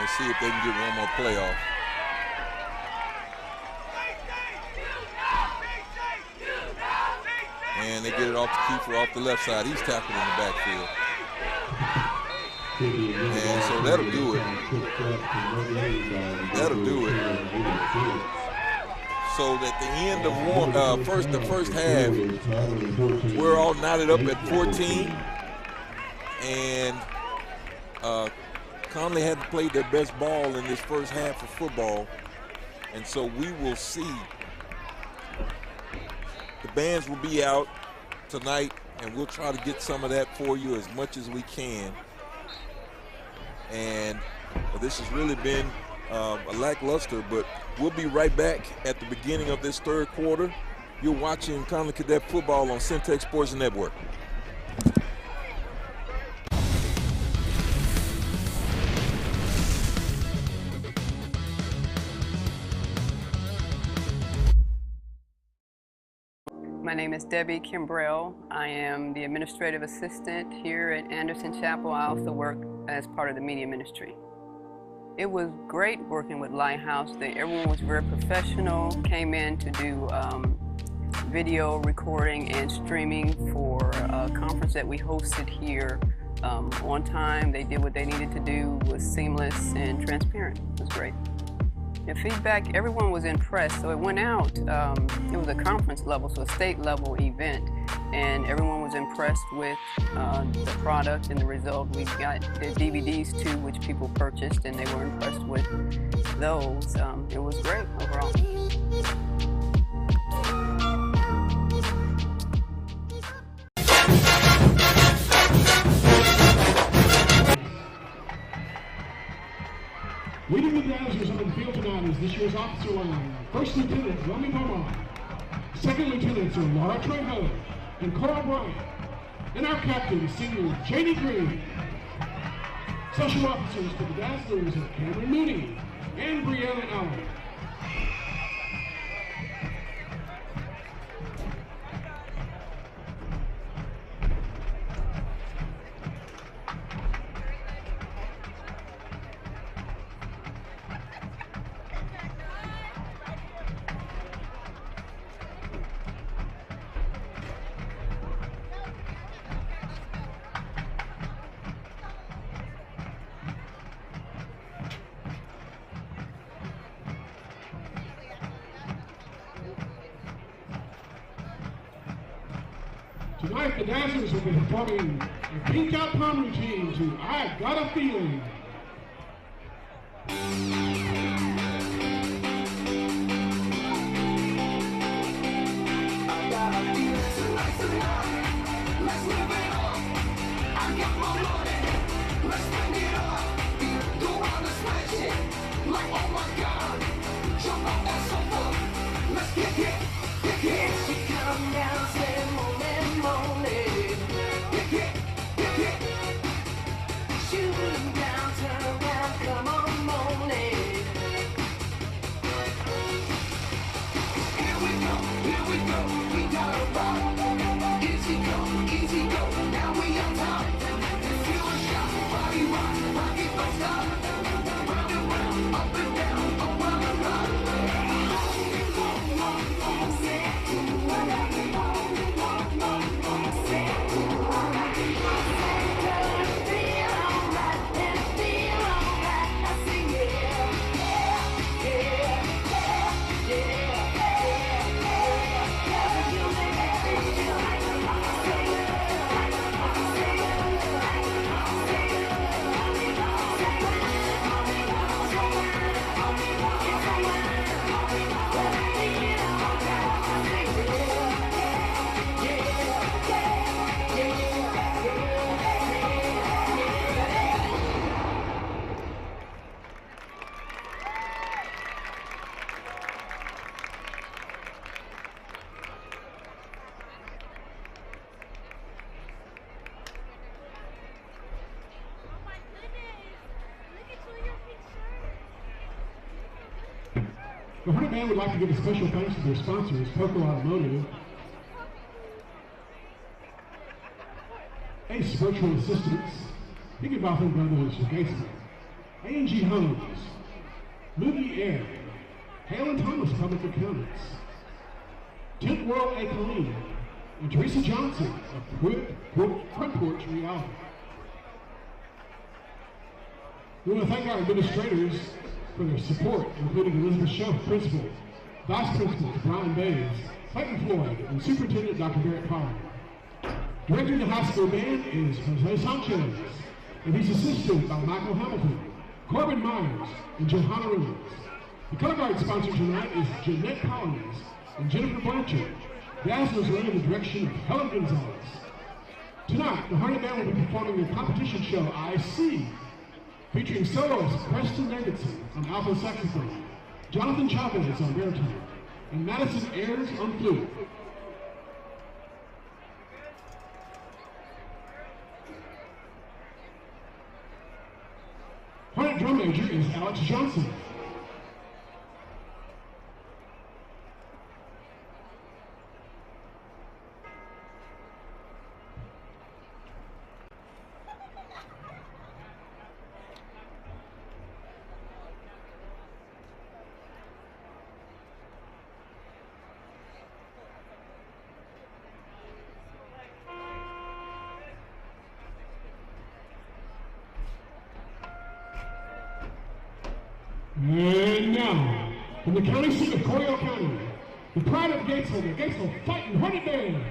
Let's see if they can get one more play off. And they get it off to Kiefer off the left side. He's tackled in the backfield. And so that'll do it. That'll do it. So at the end of the first half, we're all knotted up at 14. And Connally hadn't played their best ball in this first half of football. And so we will see. The bands will be out tonight, and we'll try to get some of that for you as much as we can. And this has really been a lackluster, but we'll be right back at the beginning of this third quarter. You're watching Connally Cadet Football on Centex Sports Network. My name is Debbie Kimbrell. I am the administrative assistant here at Anderson Chapel. I also work as part of the media ministry. It was great working with Lighthouse. Everyone was very professional, came in to do video recording and streaming for a conference that we hosted here on time. They did what they needed to do, was seamless and transparent. It was great. The feedback, everyone was impressed. So it went out, it was a conference level, so a state level event, and everyone was impressed with the product and the result. We got the DVDs too, which people purchased, and they were impressed with those. It was great overall. Leading the Dazzlers on the field tonight is this year's officer line. First Lieutenant Remy Pomar, Second Lieutenants are Laura Trejo and Carl Bryant, and our captain, Senior Janie Green. Special officers for the Dazzlers are Cameron Mooney and Brianna Allen. Tonight, the Dazzlers will be performing a pink out prom routine to I Got a Feeling. Shoot The Hornet Band would like to give a special thanks to their sponsors, Poco Automotive, Ace Virtual Assistants, Higginbotham Brothers of Gatesville, A&G Homes, Moody Air, Hale and Thomas Public Accountants, Tent World A. Colleen, and Teresa Johnson of Front Porch Reality. We want to thank our administrators for their support, including Elizabeth Schuff, Principal, Vice Principals Brian Bays, Clayton Floyd, and Superintendent Dr. Barrett Pollard. Directing the high school band is Jose Sanchez, and he's assisted by Michael Hamilton, Corbin Myers, and Johanna Ruins. The color guard sponsor tonight is Jeanette Collins and Jennifer Blanchard. Dazzlers are under the direction of Helen Gonzalez. Tonight, the Hornet Band will be performing their competition show, I See, featuring soloist Preston Davidson on alto saxophone, Jonathan Chavez on baritone, and Madison Ayers on flute. Hornet drum major is Alex Johnson. And now, from the county seat of Coryell County, the pride of Gatesville, the Gatesville Fighting Hornet Band.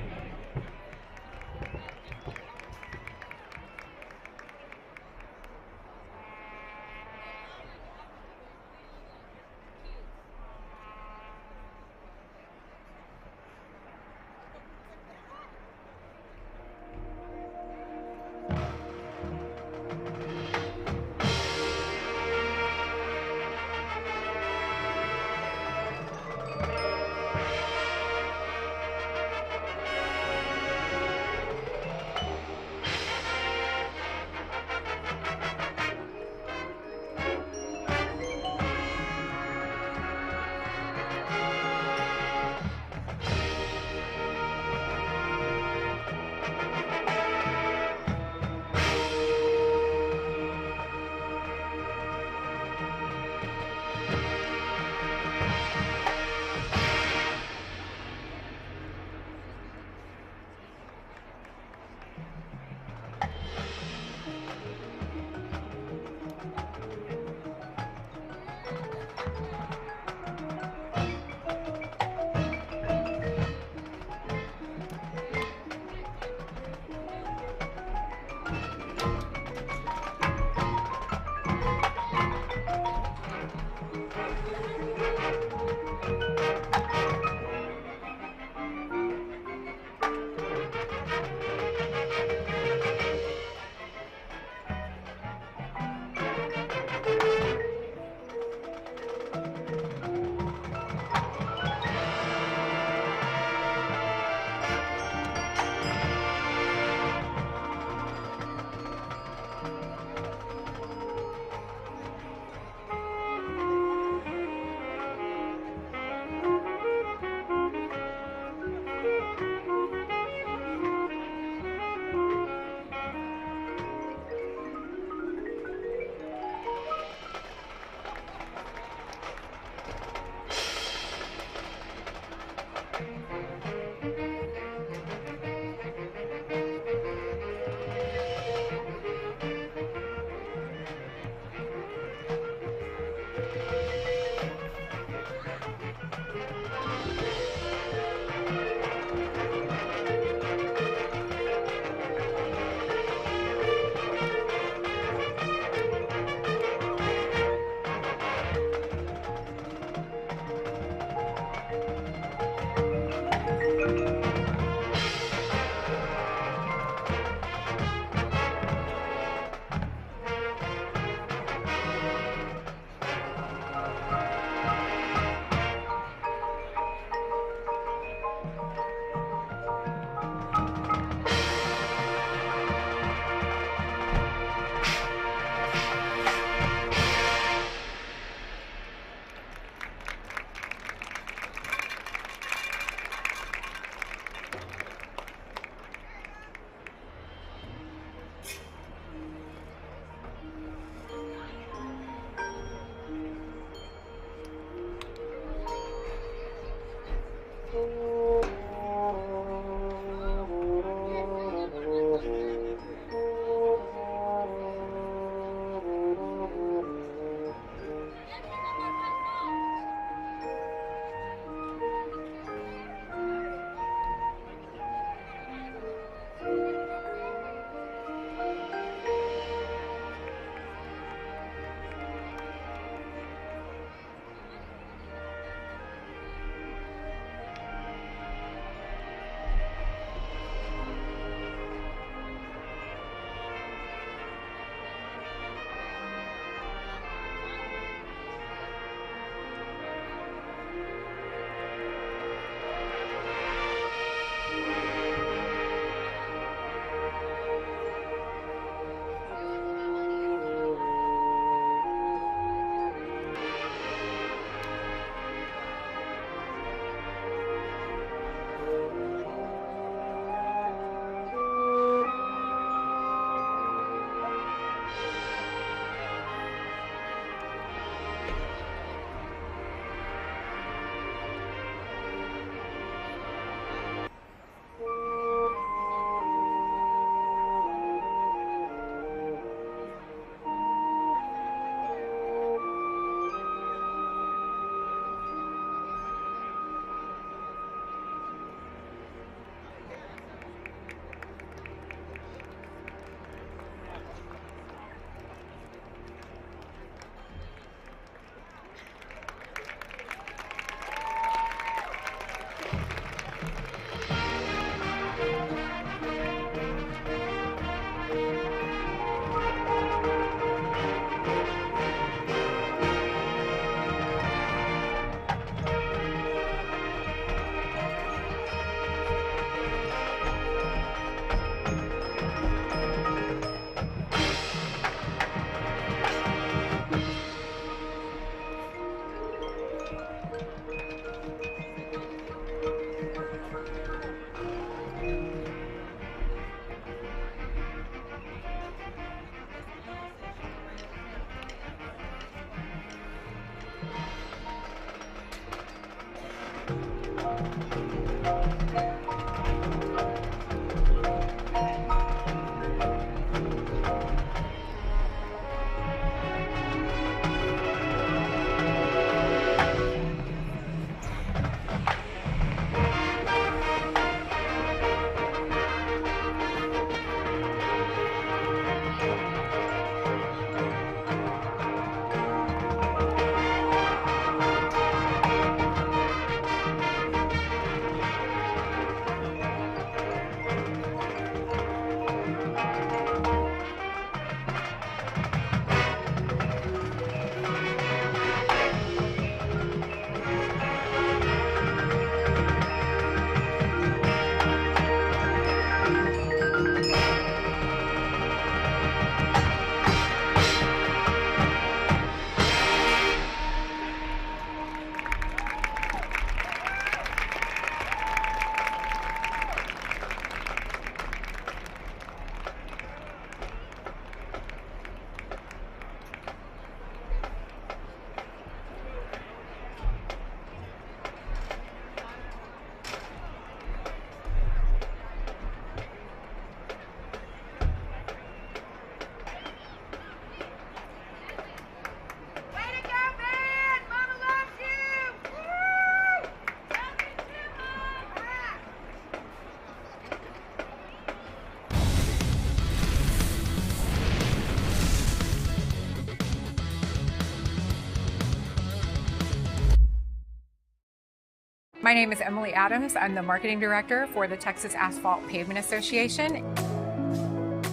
My name is Emily Adams. I'm the Marketing Director for the Texas Asphalt Pavement Association.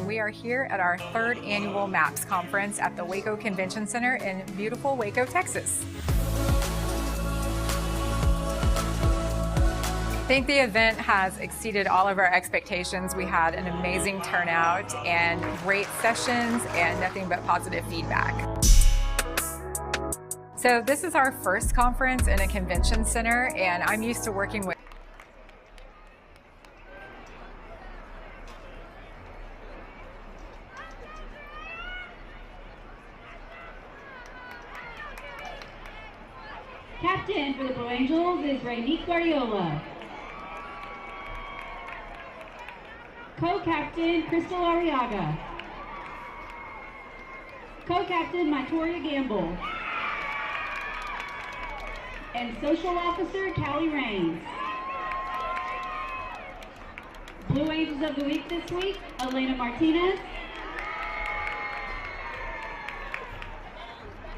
We are here at our 3rd annual MAPS conference at the Waco Convention Center in beautiful Waco, Texas. I think the event has exceeded all of our expectations. We had an amazing turnout and great sessions and nothing but positive feedback. So this is our first conference in a convention center, and I'm used to working with Captain for the Blue Angels is Rainique Guardiola. Co-captain, Crystal Arriaga. Co-captain, Matoria Gamble. And social officer, Callie Raines. Blue Angels of the Week this week, Elena Martinez.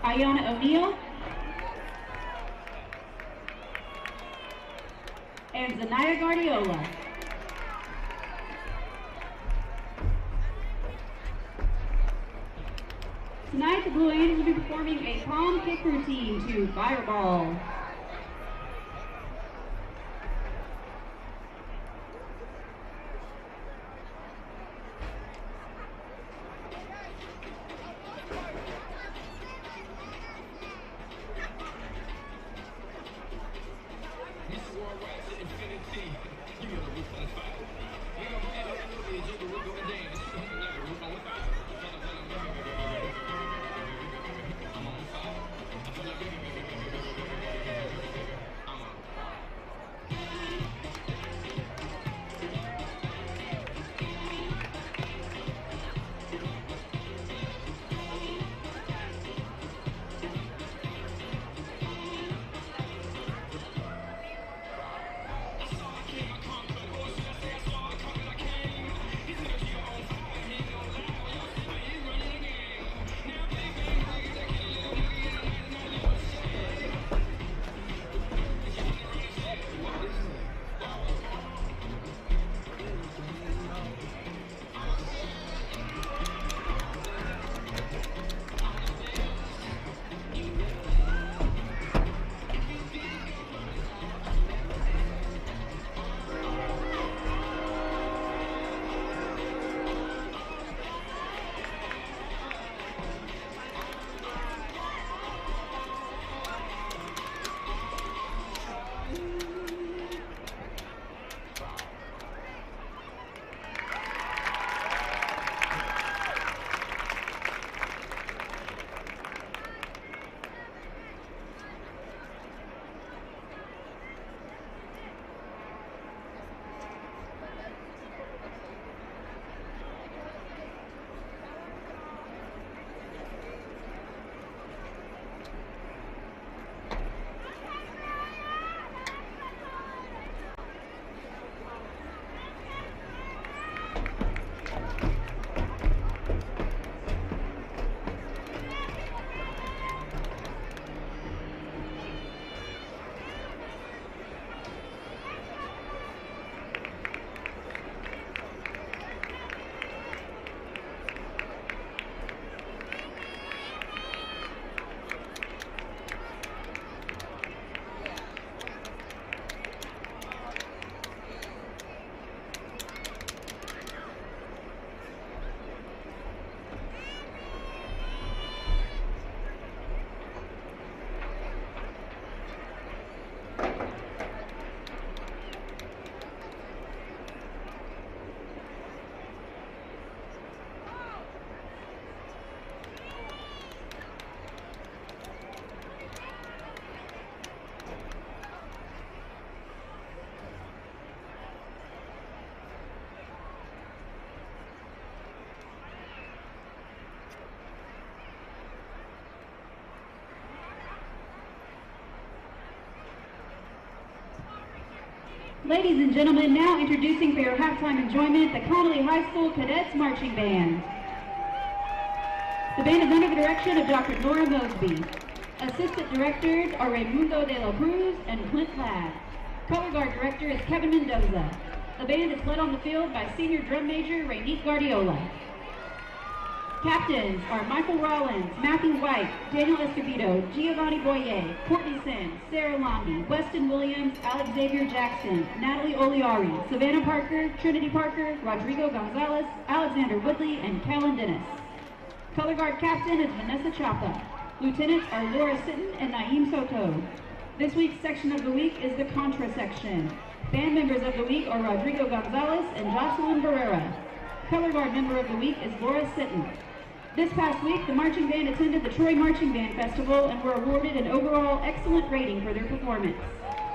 Ayana O'Neill. And Zanaya Guardiola. Tonight, the Blue Angels will be performing a palm kick routine to Fireball. Ladies and gentlemen, now introducing for your halftime enjoyment, the Connally High School Cadets Marching Band. The band is under the direction of Dr. Nora Mosby. Assistant directors are Raimundo de la Cruz and Clint Ladd. Color Guard Director is Kevin Mendoza. The band is led on the field by Senior Drum Major Rainique Guardiola. Captains are Michael Rollins, Matthew White, Daniel Escobedo, Giovanni Boyer, Courtney Sims, Sarah Lombi, Weston Williams, Alex Xavier Jackson, Natalie Oliari, Savannah Parker, Trinity Parker, Rodrigo Gonzalez, Alexander Woodley, and Callan Dennis. Color Guard Captain is Vanessa Chapa. Lieutenants are Laura Sitton and Naeem Soto. This week's section of the week is the Contra section. Band members of the week are Rodrigo Gonzalez and Jocelyn Barrera. Color Guard member of the week is Laura Sitton. This past week, the marching band attended the Troy Marching Band Festival and were awarded an overall excellent rating for their performance.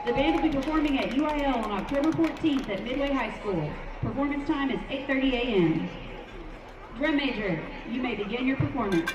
The band will be performing at UIL on October 14th at Midway High School. Performance time is 8:30 a.m. Drum Major, you may begin your performance.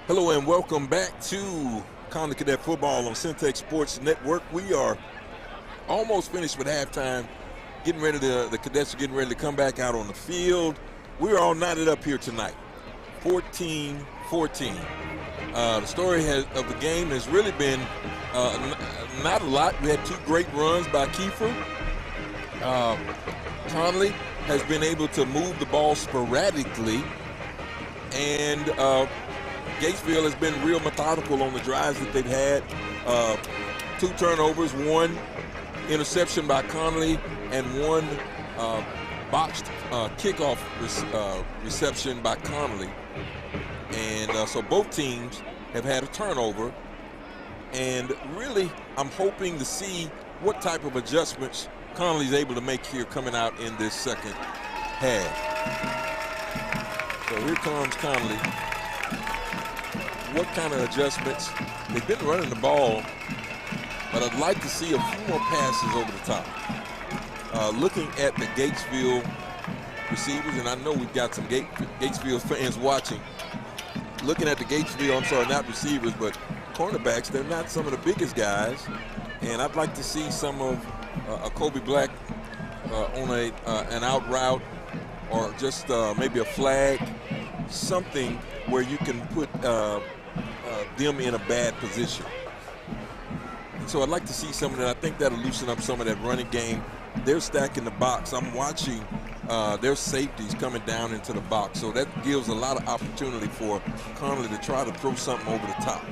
Hello and welcome back to Connally Cadet Football on Centex Sports Network. We are almost finished with halftime. The cadets are getting ready to come back out on the field. We're all knotted up here tonight, 14-14. The story of the game has really been not a lot. We had two great runs by Kiefer. Connally has been able to move the ball sporadically, and Gatesville has been real methodical on the drives that they've had. 2 turnovers, 1 interception by Connally, and 1 botched kickoff reception by Connally. And so both teams have had a turnover. And really, I'm hoping to see what type of adjustments Connally's able to make here coming out in this second half. So here comes Connally. What kind of adjustments? They've been running the ball, but I'd like to see a few more passes over the top. Looking at the Gatesville receivers, and I know we've got some Gatesville fans watching. Looking at the Gatesville, I'm sorry, not receivers, but cornerbacks, they're not some of the biggest guys, and I'd like to see some of a Kobe Black on an out route, or just maybe a flag, something where you can put them in a bad position. And so I'd like to see some of that. I think that'll loosen up some of that running game. They're stacking the box. I'm watching their safeties coming down into the box. So that gives a lot of opportunity for Connally to try to throw something over the top.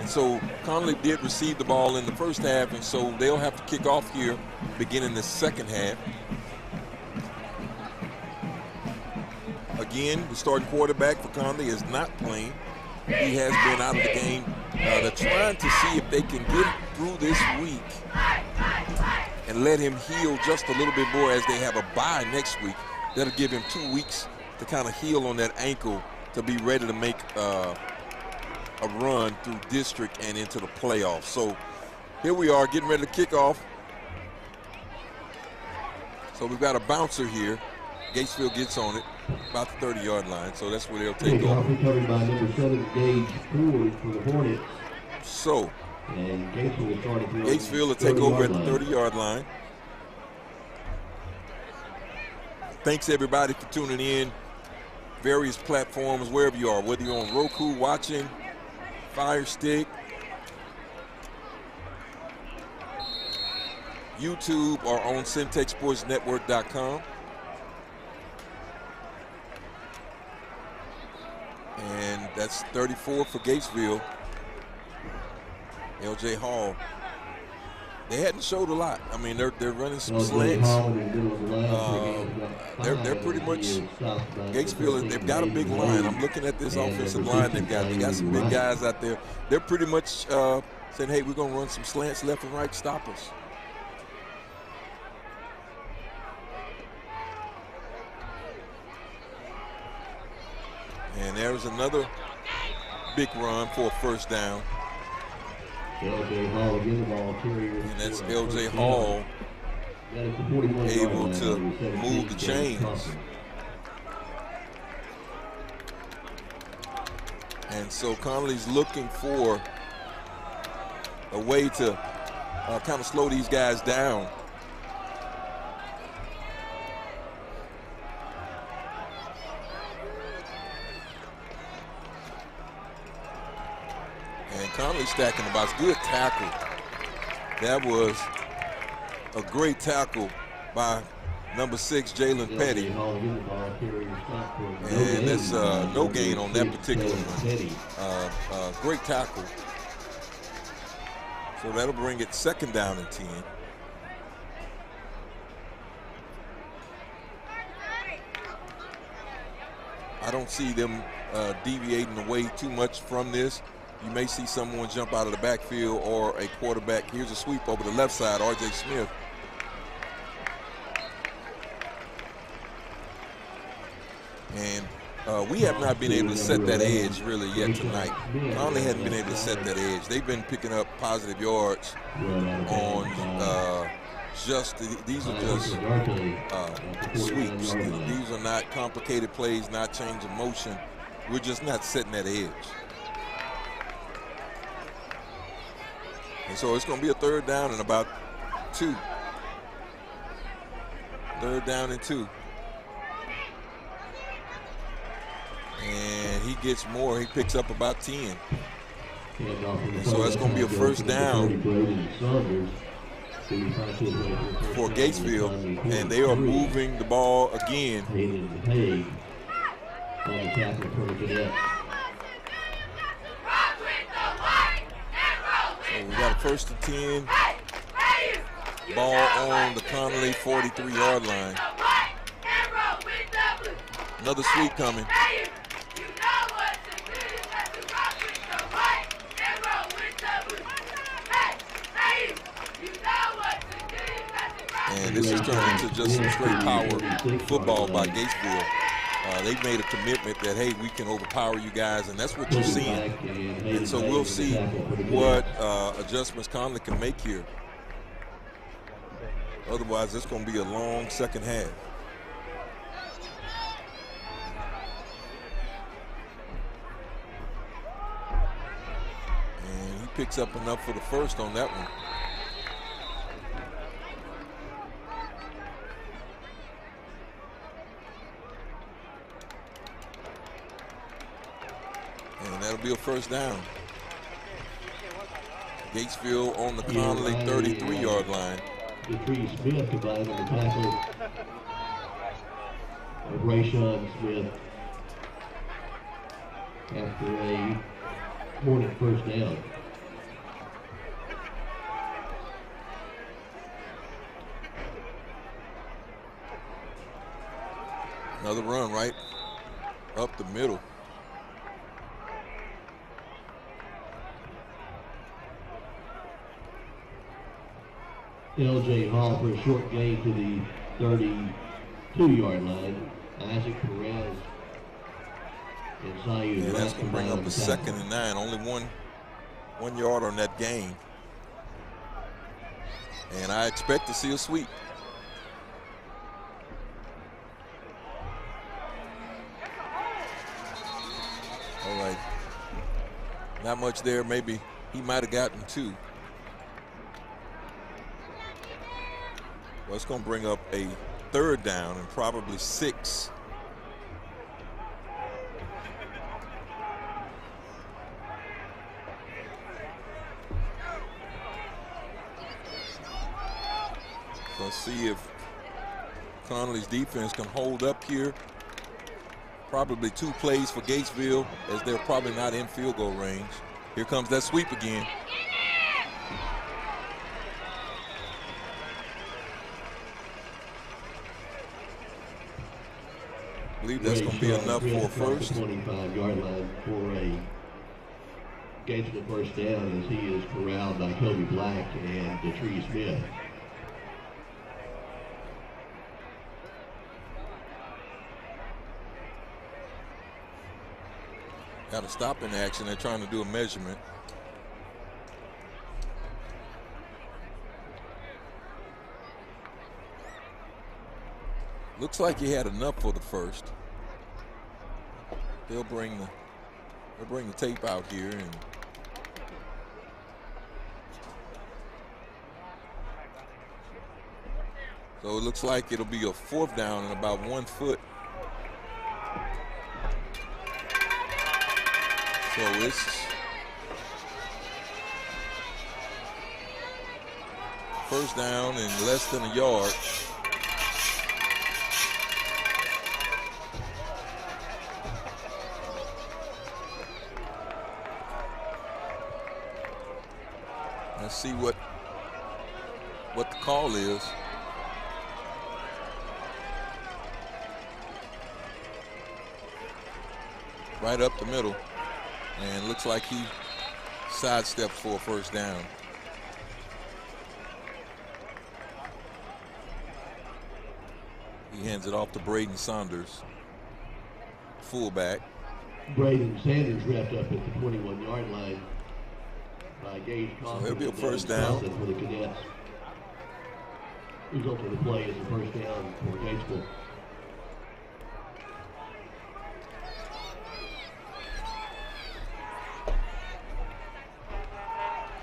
And so Connally did receive the ball in the first half, and so they'll have to kick off here beginning the second half. Again, the starting quarterback for Connally is not playing. He has been out of the game. They're trying to see if they can get through this week and let him heal just a little bit more as they have a bye next week. That'll give him 2 weeks to kind of heal on that ankle to be ready to make a run through district and into the playoffs. So here we are getting ready to kick off. So we've got a bouncer here. Gatesville gets on it about the 30-yard line, so that's where they'll take over. Covered by number 7, Gage Ford for the Hornets. So and Gatesville will take over at the 30-yard line. Thanks everybody for tuning in. Various platforms, wherever you are, whether you're on Roku watching, Fire Stick, YouTube, or on CentexSportsNetwork.com. And that's 34 for Gatesville. LJ Hall. They hadn't showed a lot. I mean, they're running some slants. They're pretty much Gatesville. They've got a big line. I'm looking at this offensive line they've got. They got some big guys out there. They're pretty much saying, "Hey, we're gonna run some slants left and right, stop us." And there's another big run for a first down. LJ Hall again, the ball carrier. And that's LJ Hall able to move the chains. And so Connally's looking for a way to kind of slow these guys down. And Connally stacking the box. Good tackle. That was a great tackle by number 6, Jalen Petty. And that's no gain on that particular one. Great tackle. So that'll bring it 2nd down and 10. I don't see them deviating away too much from this. You may see someone jump out of the backfield or a quarterback. Here's a sweep over the left side, R.J. Smith. And we have not been able to set that edge really yet tonight. Connally hadn't been able to set that edge. They've been picking up positive yards on these are just sweeps. These are not complicated plays, not change of motion. We're just not setting that edge. And so it's going to be a 3rd down and about 2. 3rd down and 2. And he gets more. He picks up about 10. And so that's going to be a 1st down for Gatesville. And they are moving the ball again. So we got a 1st and 10. Ball on the Connally 43-yard line. Another sweep coming. And this is turning into just some straight power football by Gatesville. They've made a commitment that, hey, we can overpower you guys, and that's what you're seeing. And so we'll see what adjustments Connally can make here. Otherwise, it's going to be a long 2nd half. And he picks up enough for the 1st on that one. And that'll be a 1st down. Gatesville on the Connally 33-yard line. Detree Smith combined on the tackle of Rayshawn Smith after a Hornet 1st down. Another run right up the middle. LJ Hall for a short gain to the 32-yard line. Isaac Perez And that's going to bring up a 2nd and 9. Only one yard on that gain. And I expect to see a sweep. All right. Not much there. Maybe he might have gotten 2. Well, it's going to bring up a 3rd down and probably 6. So let's see if Connally's defense can hold up here. Probably 2 plays for Gatesville, as they're probably not in field goal range. Here comes that sweep again. I believe that's going to be enough for a first. 25-yard line for a Gatesville first down, as he is corralled by Kobe Black and Detree Smith. Got to stop in action. They're trying to do a measurement. Looks like he had enough for the first. They'll bring the tape out here, and so it looks like it'll be a 4th down and about 1 foot. So it's 1st down and less than a yard. Let's see what the call is. Right up the middle. And looks like he sidesteps for a 1st down. He hands it off to Braden Saunders, fullback. Braden Sanders wrapped up at the 21-yard line by Gage Coffin. So it'll be a 1st down. For the Cadets. Result of the play is a 1st down for Gatesville.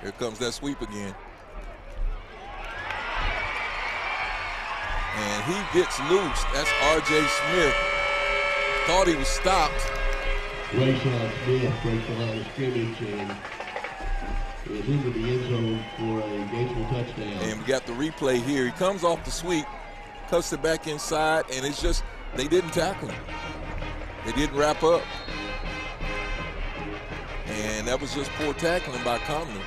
Here comes that sweep again. And he gets loose. That's R.J. Smith. Thought he was stopped. Rayshawn Smith breaks the line of scrimmage and is into the end zone for a Gatesville touchdown. And we got the replay here. He comes off the sweep, cuts it back inside, and it's just, they didn't tackle him. They didn't wrap up. And that was just poor tackling by Connally.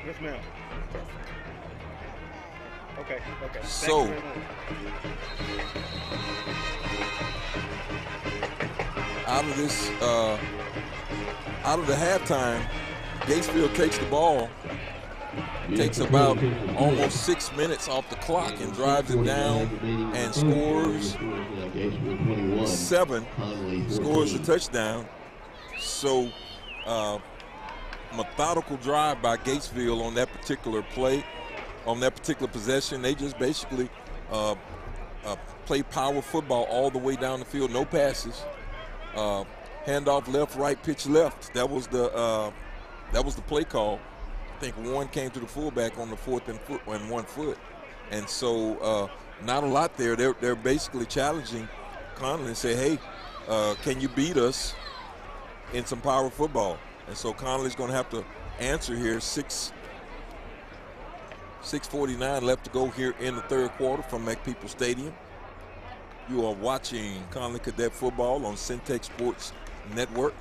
Yes, ma'am. Okay. So, out of the halftime, Gatesville takes the ball, takes about almost 6 minutes off the clock and drives it down and scores 7, scores a touchdown. So, methodical drive by Gatesville on that particular play, on that particular possession. They just basically play power football all the way down the field, no passes. Handoff left, right, pitch left. That was the play call. I think one came to the fullback on the 4th and 1 foot, and so not a lot there. They're basically challenging Connally and say, hey, can you beat us in some power football? And so Connally's going to have to answer here. 6:49 left to go here in the 3rd quarter from McPeople Stadium. You are watching Connally Cadet Football on Centex Sports Network.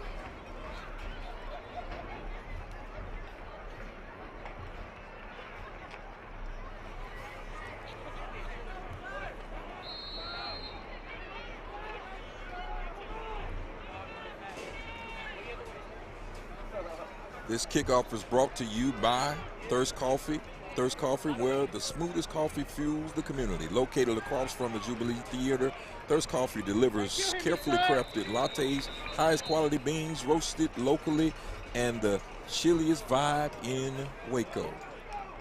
This kickoff is brought to you by Thirst Coffee. Thirst Coffee, where the smoothest coffee fuels the community. Located across from the Jubilee Theater Thirst Coffee delivers carefully crafted lattes, highest quality beans, roasted locally, and the chilliest vibe in Waco.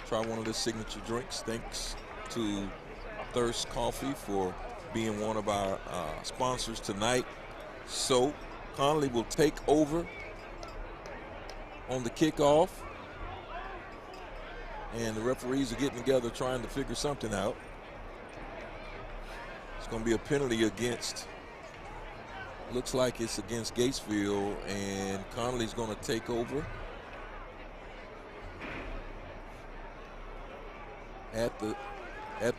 Try one of the signature drinks. Thanks to Thirst Coffee for being one of our sponsors tonight. So Connally will take over on the kickoff. And the referees are getting together trying to figure something out. It's going to be a penalty against, looks like it's against Gatesville, and Connally's going to take over at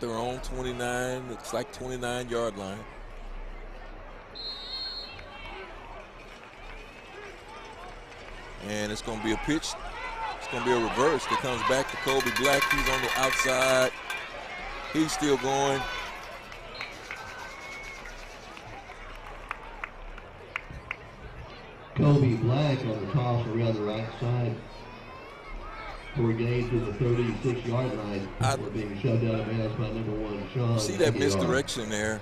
their own 29, looks like 29-yard line. And it's going to be a pitch. It's going to be a reverse that comes back to Kobe Black. He's on the outside. He's still going. Kobe Black on the toss around the right side. For Gage to the 36-yard line. We're being shoved out of bounds by number 1, Sean. See that misdirection there.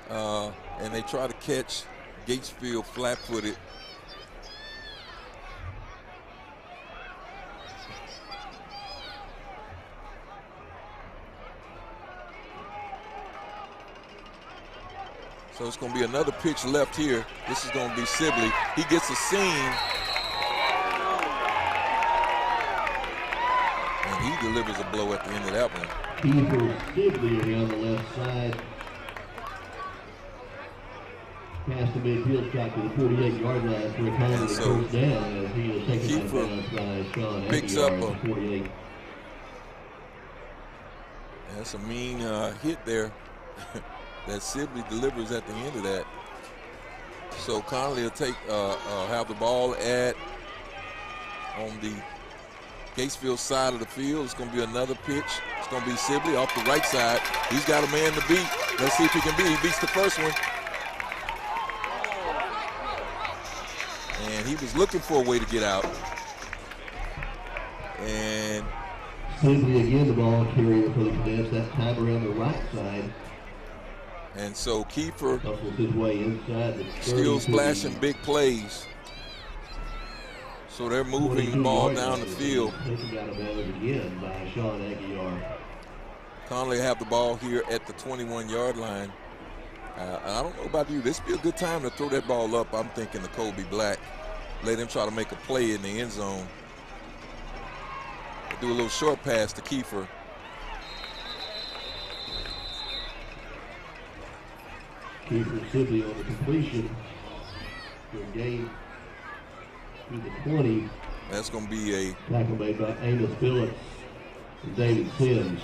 And they try to catch Gatesville flat-footed. So it's going to be another pitch left here. This is going to be Sibley. He gets a seam. And he delivers a blow at the end of that one. Kiefer Sibley around the left side. Past the midfield strike to the 48-yard line for a Connally first down as he is taken out of bounds by Sean picks up a 48. That's a mean hit there. That Sibley delivers at the end of that. So Connally will have the ball on the Gatesville side of the field. It's going to be another pitch. It's going to be Sibley off the right side. He's got a man to beat. Let's see if he can beat. He beats the first one. And he was looking for a way to get out. And Sibley again the ball carrier for the Cadets, that time around the right side. And so Kiefer his way inside the still splashing big plays. So they're moving the ball down the field. Taken out of bounds again by Sean Aguiar. Connally have the ball here at the 21-yard line. I don't know about you. This would be a good time to throw that ball up. I'm thinking to Kobe Black. Let him try to make a play in the end zone. Do a little short pass to Kiefer. Kiefer Sibley on the completion. Good game to the 20. That's going to be a tackle made by Amos Phillips and David Sims.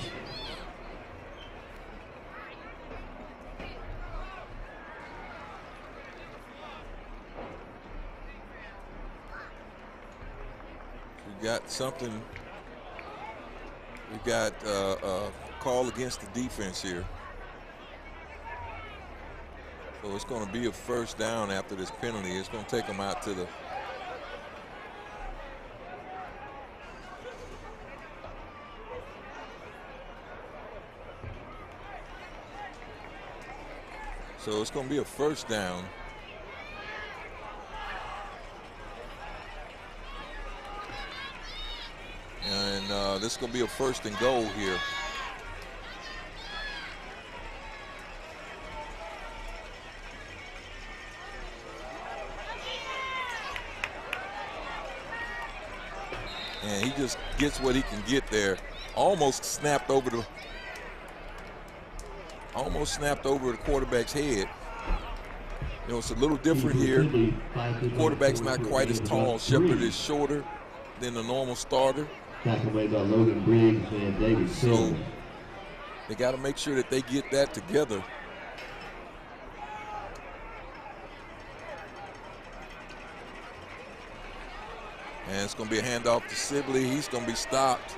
We got something. We got a call against the defense here. So it's going to be a first down after this penalty. It's going to take them out to the So it's going to be a first down. And this is going to be a first and goal here. And he just gets what he can get there. Almost snapped over the quarterback's head. You know, it's a little different here. The quarterback's not quite as tall. Shepard is shorter than the normal starter. Tackle made by Logan Briggs and David Sims. So they got to make sure that they get that together. And it's going to be a handoff to Sibley. He's going to be stopped.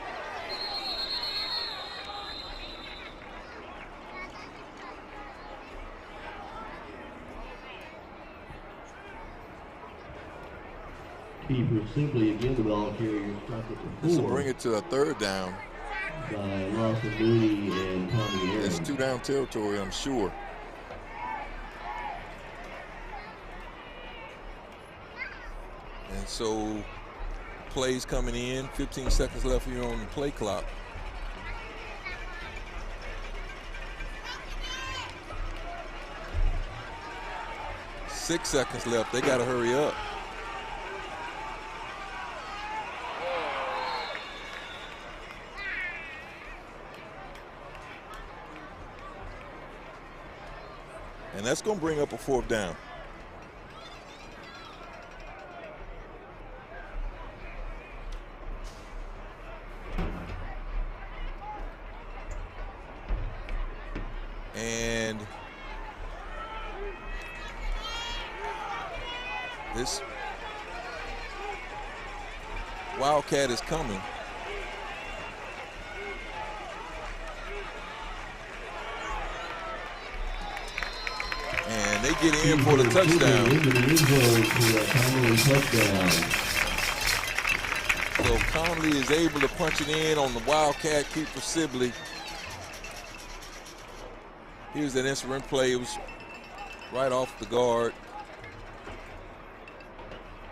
Kiefer Sibley again the ball carrier struck at the 4. This will bring it to a third down. By Lawson Mooney and Tommy Aaron. It's 2 down territory, I'm sure. And so plays coming in, 15 seconds left here on the play clock. Six seconds left. They got to hurry up. And that's going to bring up a fourth down. And this Wildcat is coming. And they get in for the touchdown. So Connally is able to punch it in on the Wildcat, Keeper Sibley. Here's that instrument play. It was right off the guard.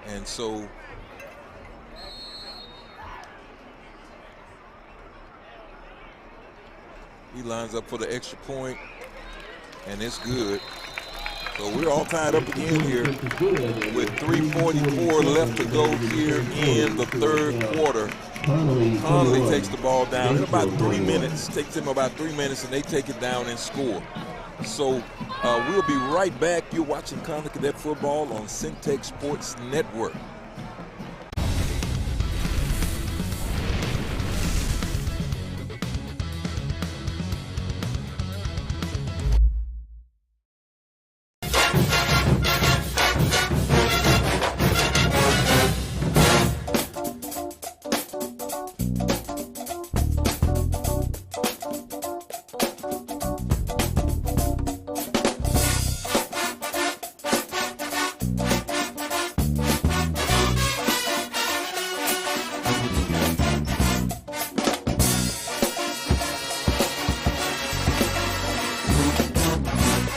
And so he lines up for the extra point, and it's good. So we're all tied up again here with 3:44 left to go here in the third quarter. Connally takes the ball down in about 3 minutes. Takes him about 3 minutes, and they take it down and score. So we'll be right back. You're watching Connally Cadet Football on Centex Sports Network.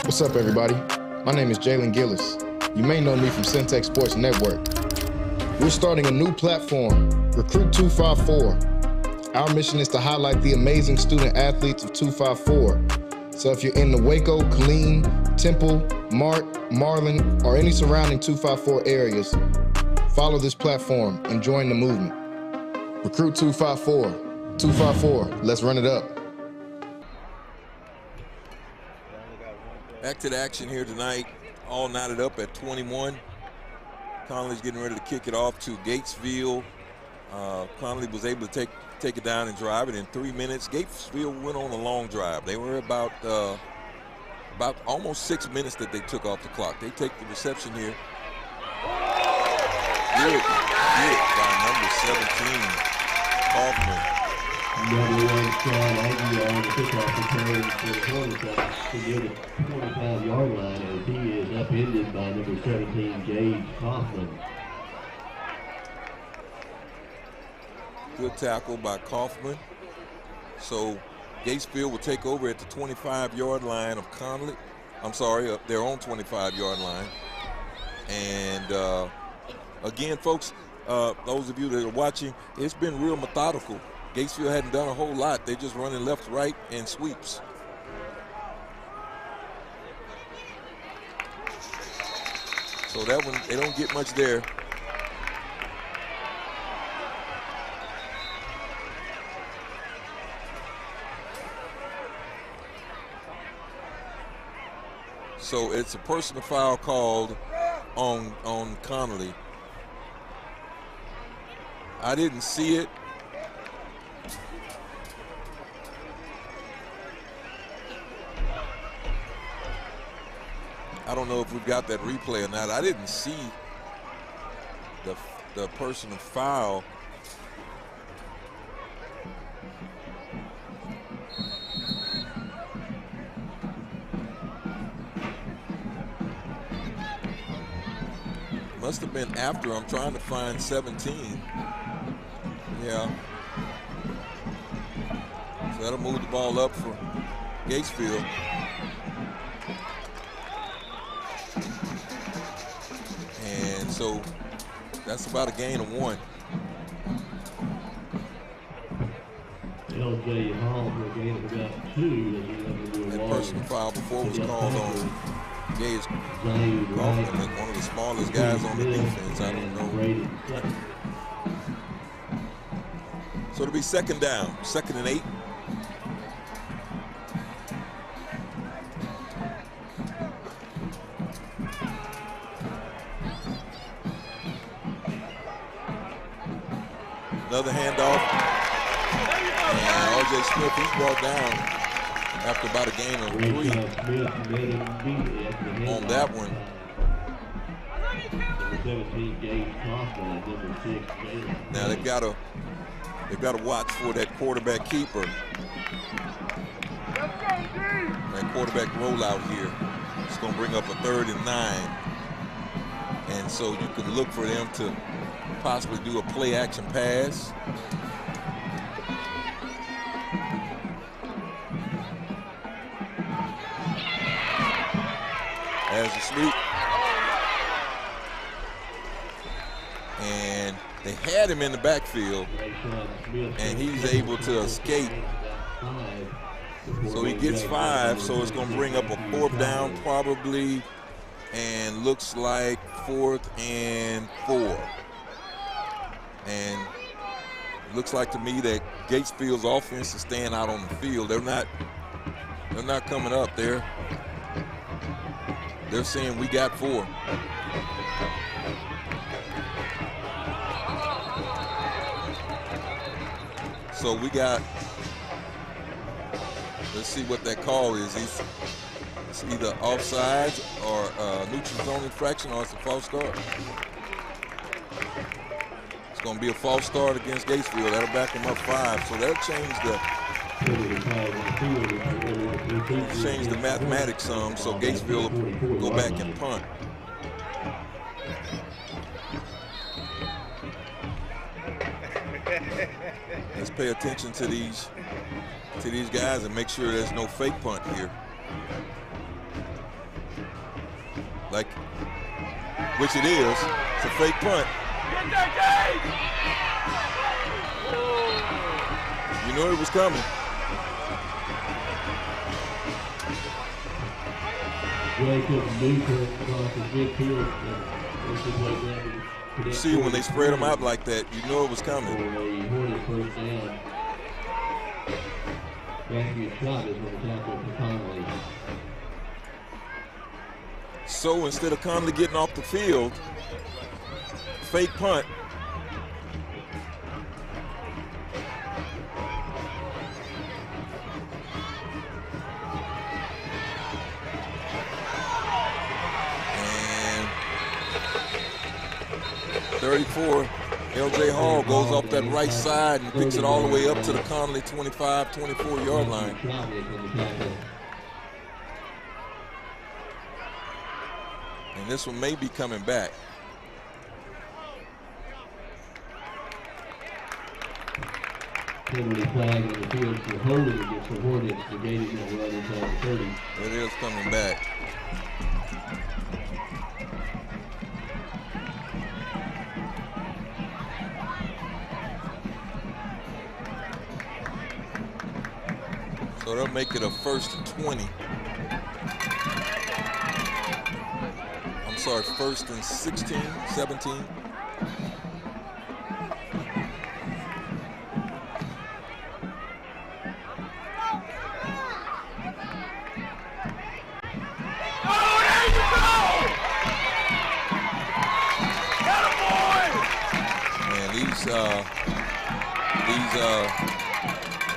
What's up, everybody? My name is Jalen Gillis. You may know me from Centex Sports Network. We're starting a new platform, Recruit 254. Our mission is to highlight the amazing student athletes of 254. So if you're in the Waco, Killeen, Temple, Mart, Marlin, or any surrounding 254 areas, follow this platform and join the movement. Recruit 254. 254, let's run it up. Back to the action here tonight, all knotted up at 21. Connally's getting ready to kick it off to Gatesville. Connally was able to take it down and drive it in 3 minutes. Gatesville went on a long drive. They were about almost 6 minutes that they took off the clock. They take the reception here. Good by number 17, Kaufman. Number one, Sean Aggie on the kickoff return for the Hornets to near the 25-yard line as he is upended by number 17, Gage Kaufman. Good tackle by Kaufman. So Gatesville will take over at the 25-yard line of Connally. I'm sorry, their own 25-yard line. And again, folks, those of you that are watching, it's been real methodical. Gatesville hadn't done a whole lot. They're just running left, right, and sweeps. So that one, they don't get much there. So it's a personal foul called on Connally. I didn't see it. I don't know if we've got that replay or not. I didn't see the personal foul. Must have been after. I'm trying to find 17. Yeah. So that'll move the ball up for Gatesville. And so That's about a gain of 1. LJ Hall for a gain of about 2. That personal foul before was called on Gage Coughlin, one of the smallest guys on the defense. I don't know. So it'll be 2nd down, 2nd and 8. Another handoff. And R.J. Smith, he's brought down after about a gain of 3 on that one. Now they've got to watch for that quarterback keeper. That quarterback rollout here. It's going to bring up a 3rd and 9. And so you can look for them to possibly do a play action pass. As a sweep. And they had him in the backfield, and he's able to escape. So he gets 5, so it's going to bring up a 4th down probably, and looks like 4th and 4. And it looks like to me that Gatesville's offense is staying out on the field. They're not coming up there. They're saying we got 4. So we got, let's see what that call is. It's either offsides or neutral zone infraction, or it's a false start. It's going to be a false start against Gatesville. That'll back them up 5. So they'll change the mathematics some. So Gatesville will go back and punt. Let's pay attention to these guys and make sure there's no fake punt here. Like, which it is. It's a fake punt. You know it was coming. You see, when they spread them out like that, you know it was coming. So instead of Connally getting off the field, fake punt. And 34, LJ Hall goes off that right side and picks it all the way up to the Connally 25, 24-yard line. And this one may be coming back. Penalty flag on the field for holding against the Hornets, negating that run inside the 30. It is coming back. So they'll make it a 1st and 20. I'm sorry, 1st and 16, 17.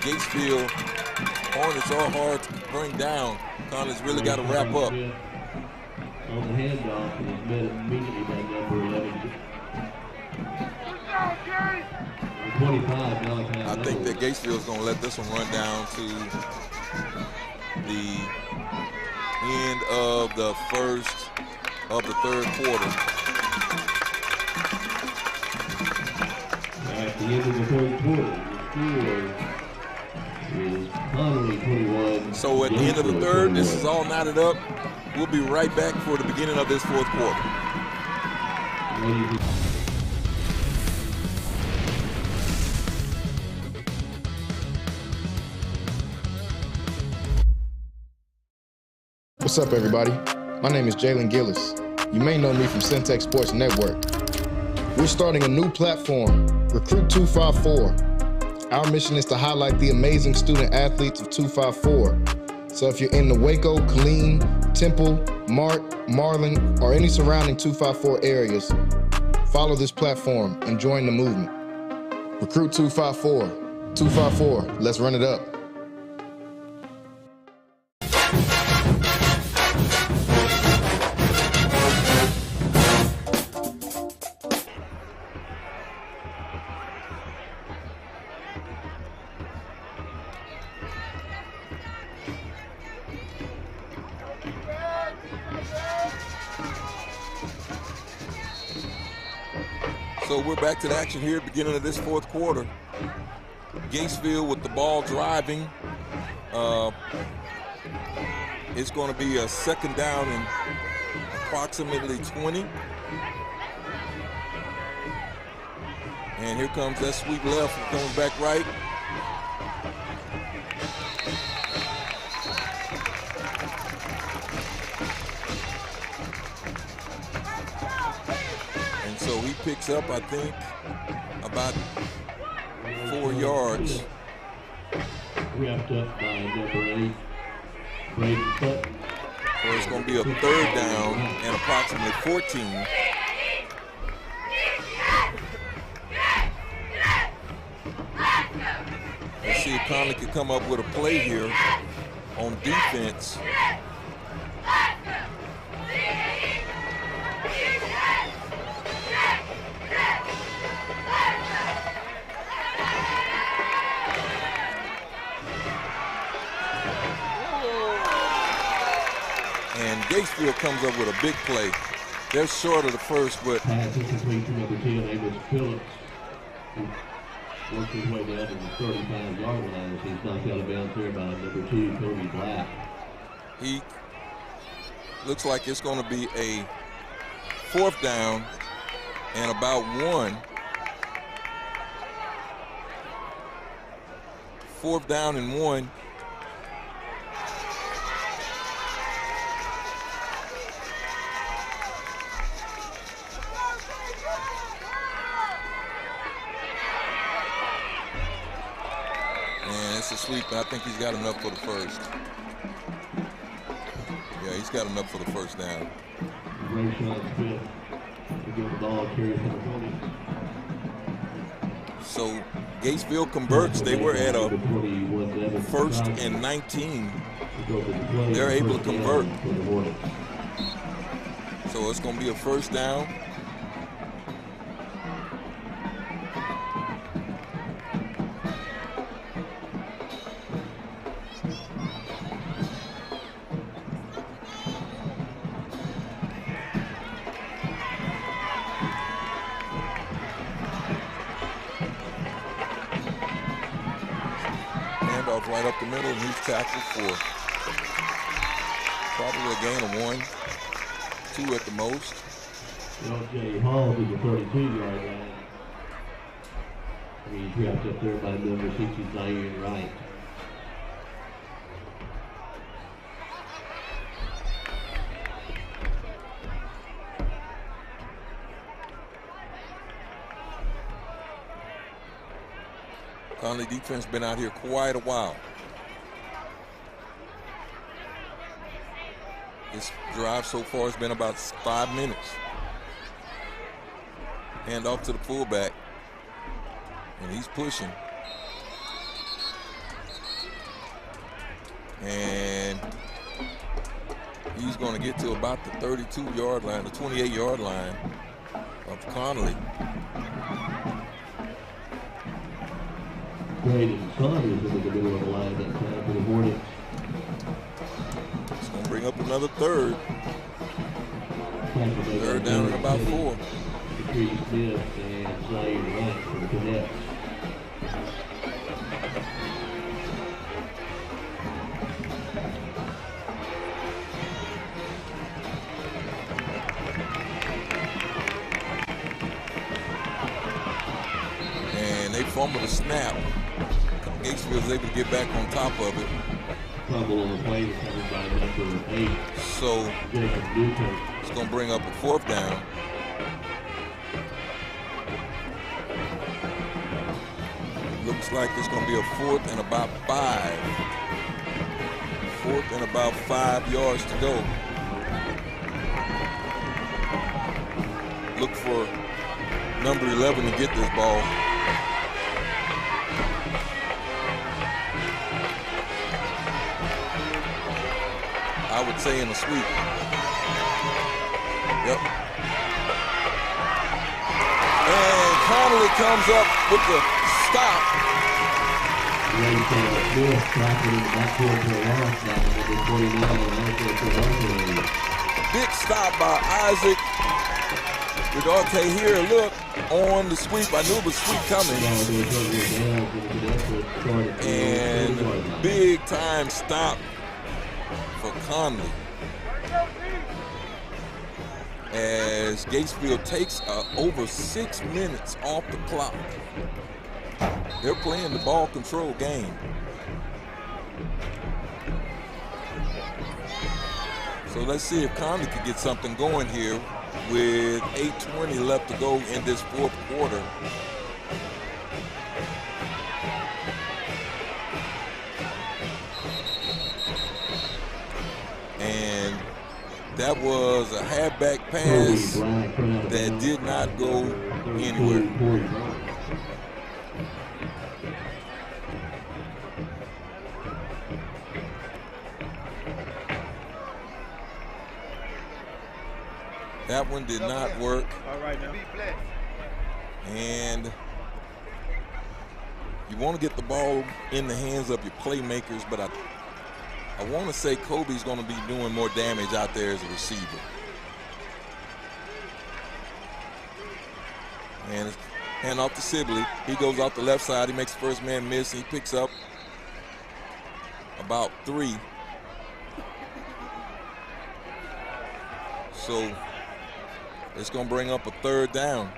Gatesville Hornets are hard to bring down. Connor's really got to wrap up. On the handoff, and he's met immediately by number 11. 25, Malachi. I think that Gatesville's going to let this one run down to the end of the third quarter. At the end of the third quarter, the score is Connally 21. So at the end of the third, this is all knotted up. We'll be right back for the beginning of this fourth quarter. What's up, everybody? My name is Jalen Gillis. You may know me from Centex Sports Network. We're starting a new platform, Recruit 254. Our mission is to highlight the amazing student athletes of 254. So if you're in the Waco, Killeen, Temple, Mart, Marlin, or any surrounding 254 areas, follow this platform and join the movement. Recruit 254. 254, let's run it up. So we're back to the action here at the beginning of this fourth quarter. Gatesville with the ball driving. It's going to be a second down and approximately 20. And here comes that sweep left and comes back right. And so he picks up, I think, about 4 yards. Wrapped up by number 8, Braden Sutton. So it's going to be a third down and approximately 14. Let's see if Connally can come up with a play here on defense. And Gatesville comes up with a big play. They're short of the first, but pass is complete to number 10, Amos Phillips, who worked his way down to the 35-yard line as he's knocked out of bounds there by number 2, Cody Black. He looks like it's going to be a fourth down and about 1. Fourth down and 1. And it's a sweep. I think he's got enough for the first. Yeah, he's got enough for the first down. Rayshawn Smith to get the ball carried for the 20. So Gatesville converts. They were at a first and 19. They're able to convert. So it's going to be a first down. Right up the middle, and he's tackled for probably a gain of 1, 2 at the most. L.J. Hall to the 32-yard line. He's wrapped up there by number 69 Wright. Connally defense been out here quite a while. This drive so far has been about 5 minutes. Hand off to the fullback, and he's pushing. And he's going to get to about the 32-yard line, the 28-yard line of Connally. Braden Saunders into the middle of the line that time for the Hornets. It's going to bring up another third. Third down and about 4. Patrice Smith and Zaire Wright for the Cadets. And they fumbled the snap. Gatesville was able to get back on top of it. Fumble on the play recovered by number 8. So it's going to bring up a 4th down. Looks like it's going to be a 4th and about 5. 4th and about 5 yards to go. Look for number 11 to get this ball. I would say in a sweep. Yep. And Connally comes up with the stop. Big stop by Isaac. Redarte here, look, on the sweep. I knew it was sweep coming. And big time stop for Connally. As Gatesville takes over 6 minutes off the clock. They're playing the ball control game. So let's see if Connally can get something going here with 8:20 left to go in this 4th quarter. And that was a halfback pass that did not go anywhere. That one did not work. All right, now. And you want to get the ball in the hands of your playmakers, but I want to say Kobe's going to be doing more damage out there as a receiver. And hand off to Sibley. He goes off the left side. He makes the first man miss. He picks up about 3. So it's going to bring up a 3rd down.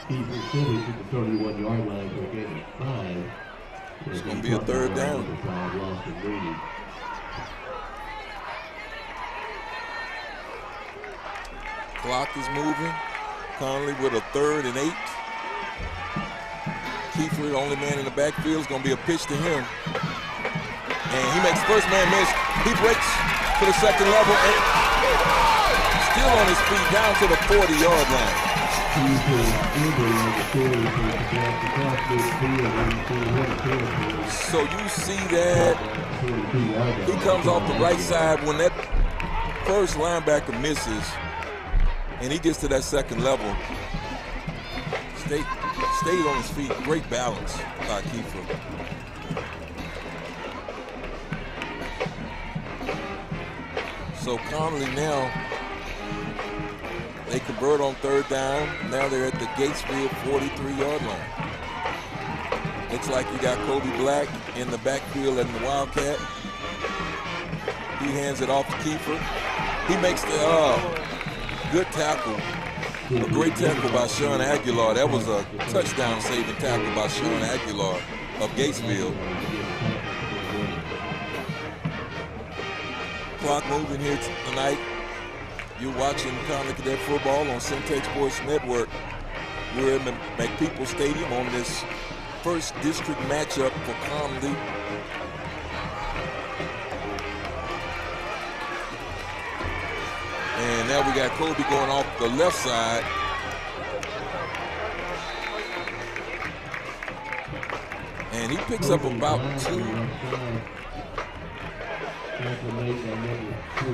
He's receiving to the 31-yard line for a gain of 5. It's going to be a 3rd down. Clock is moving. Connally with a 3rd and 8. Kiefer, the only man in the backfield, is going to be a pitch to him. And he makes first man miss. He breaks to the 2nd level and still on his feet down to the 40-yard line. So you see that he comes off the right side when that first linebacker misses and he gets to that 2nd level. Stayed on his feet. Great balance by Kiefer. So Connally now, they convert on 3rd down. Now they're at the Gatesville 43-yard line. Looks like you got Kobe Black in the backfield and the Wildcat. He hands it off to Kiefer. He makes the good tackle. A great tackle by Sean Aguilar. That was a touchdown-saving tackle by Sean Aguilar of Gatesville. Clock moving here tonight. You're watching Connally Cadet Football on Centex Sports Network. We're in the McPeople Stadium on this 1st district matchup for Connally. And now we got Kobe going off the left side. And he picks up about 2.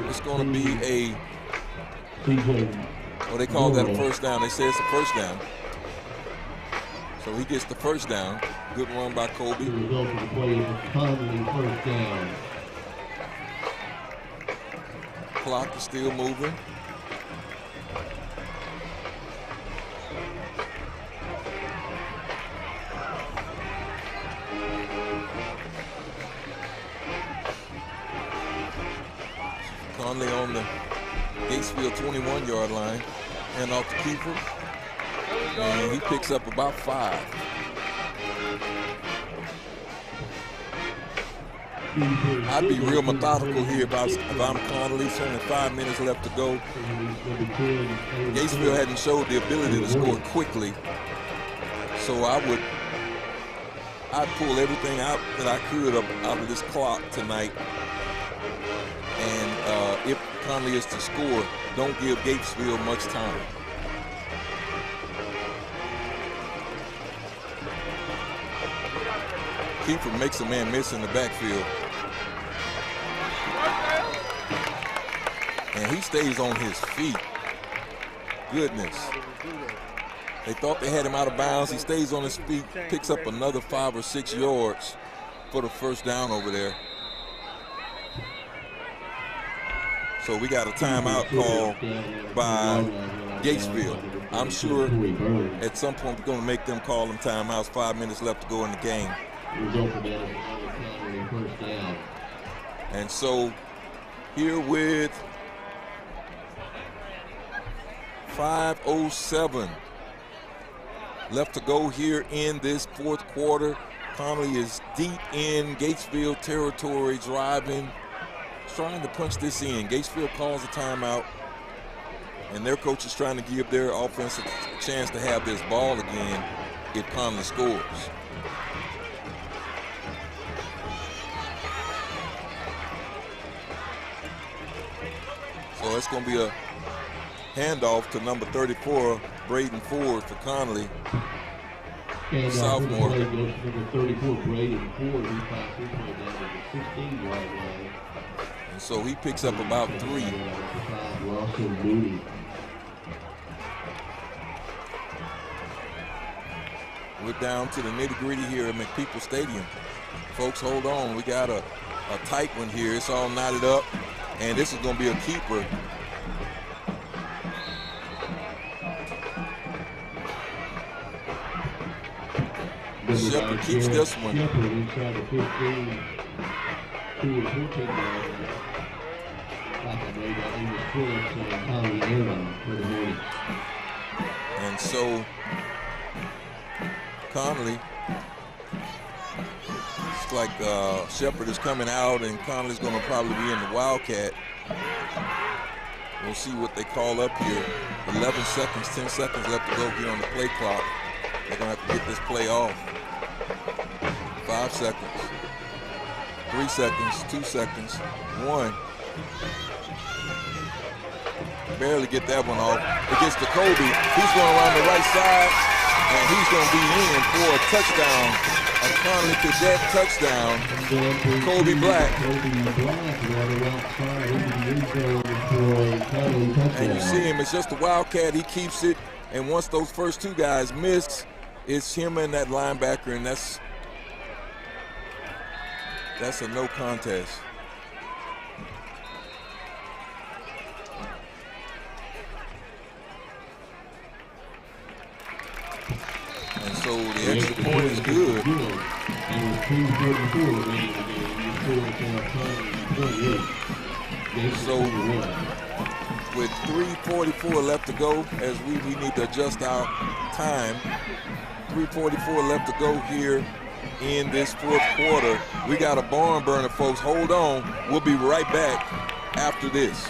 It's going to be a, well, they call that a 1st down. They say it's a 1st down. So he gets the 1st down. Good run by Kobe. The result of the play is a Connally 1st down. Clock is still moving. Connally on the Gatesville 21-yard line. Hand off to Kiefer. And he picks up about 5. I'd be real methodical here if I'm Connally. It's only 5 minutes left to go. Gatesville hadn't showed the ability to score quickly, so I'd pull everything out that I could out of this clock tonight. And if Connally is to score, don't give Gatesville much time. Keeper makes a man miss in the backfield. And he stays on his feet. Goodness. They thought they had him out of bounds. He stays on his feet, picks up another 5 or 6 yards for the first down over there. So we got a timeout call by Gatesville. I'm sure at some point we're going to make them call them timeouts. 5 minutes left to go in the game. And so here with 5:07 left to go here in this fourth quarter. Connally is deep in Gatesville territory, driving, trying to punch this in. Gatesville calls a timeout, and their coach is trying to give their offense a chance to have this ball again if Connally scores. So it's going to be a handoff to number 34, Braden Ford, for Connally. Sophomore. Number 34, Braden Ford, who passed his way down to the 16-yard line. And so he picks up about 3. We're down to the nitty-gritty here at McPeople Stadium. Folks, hold on. We got a tight one here. It's all knotted up. And this is going to be a keeper. Shepard keeps this one. Shepard inside the 15 to the 14 yard line. He was pulling to the Connally airline for the Hornets. And so Connally, it's like Shepard is coming out and Connally's going to probably be in the Wildcat. We'll see what they call up here. 11 seconds, 10 seconds left to go here on the play clock. They're going to have to get this play off. 5 seconds, 3 seconds, 2 seconds, 1. Barely get that one off. It gets to Kobe. He's going around the right side, and he's going to be in for a touchdown. A Connally Cadet touchdown. Kobe Black. And you see him, it's just a Wildcat. He keeps it, and once those first 2 guys miss, it's him and that linebacker, and that's a no contest. And so the extra point is good. So with 3:44 left to go, as we need to adjust our time, 3:44 left to go here in this fourth quarter. We got a barn burner, folks. Hold on. We'll be right back after this.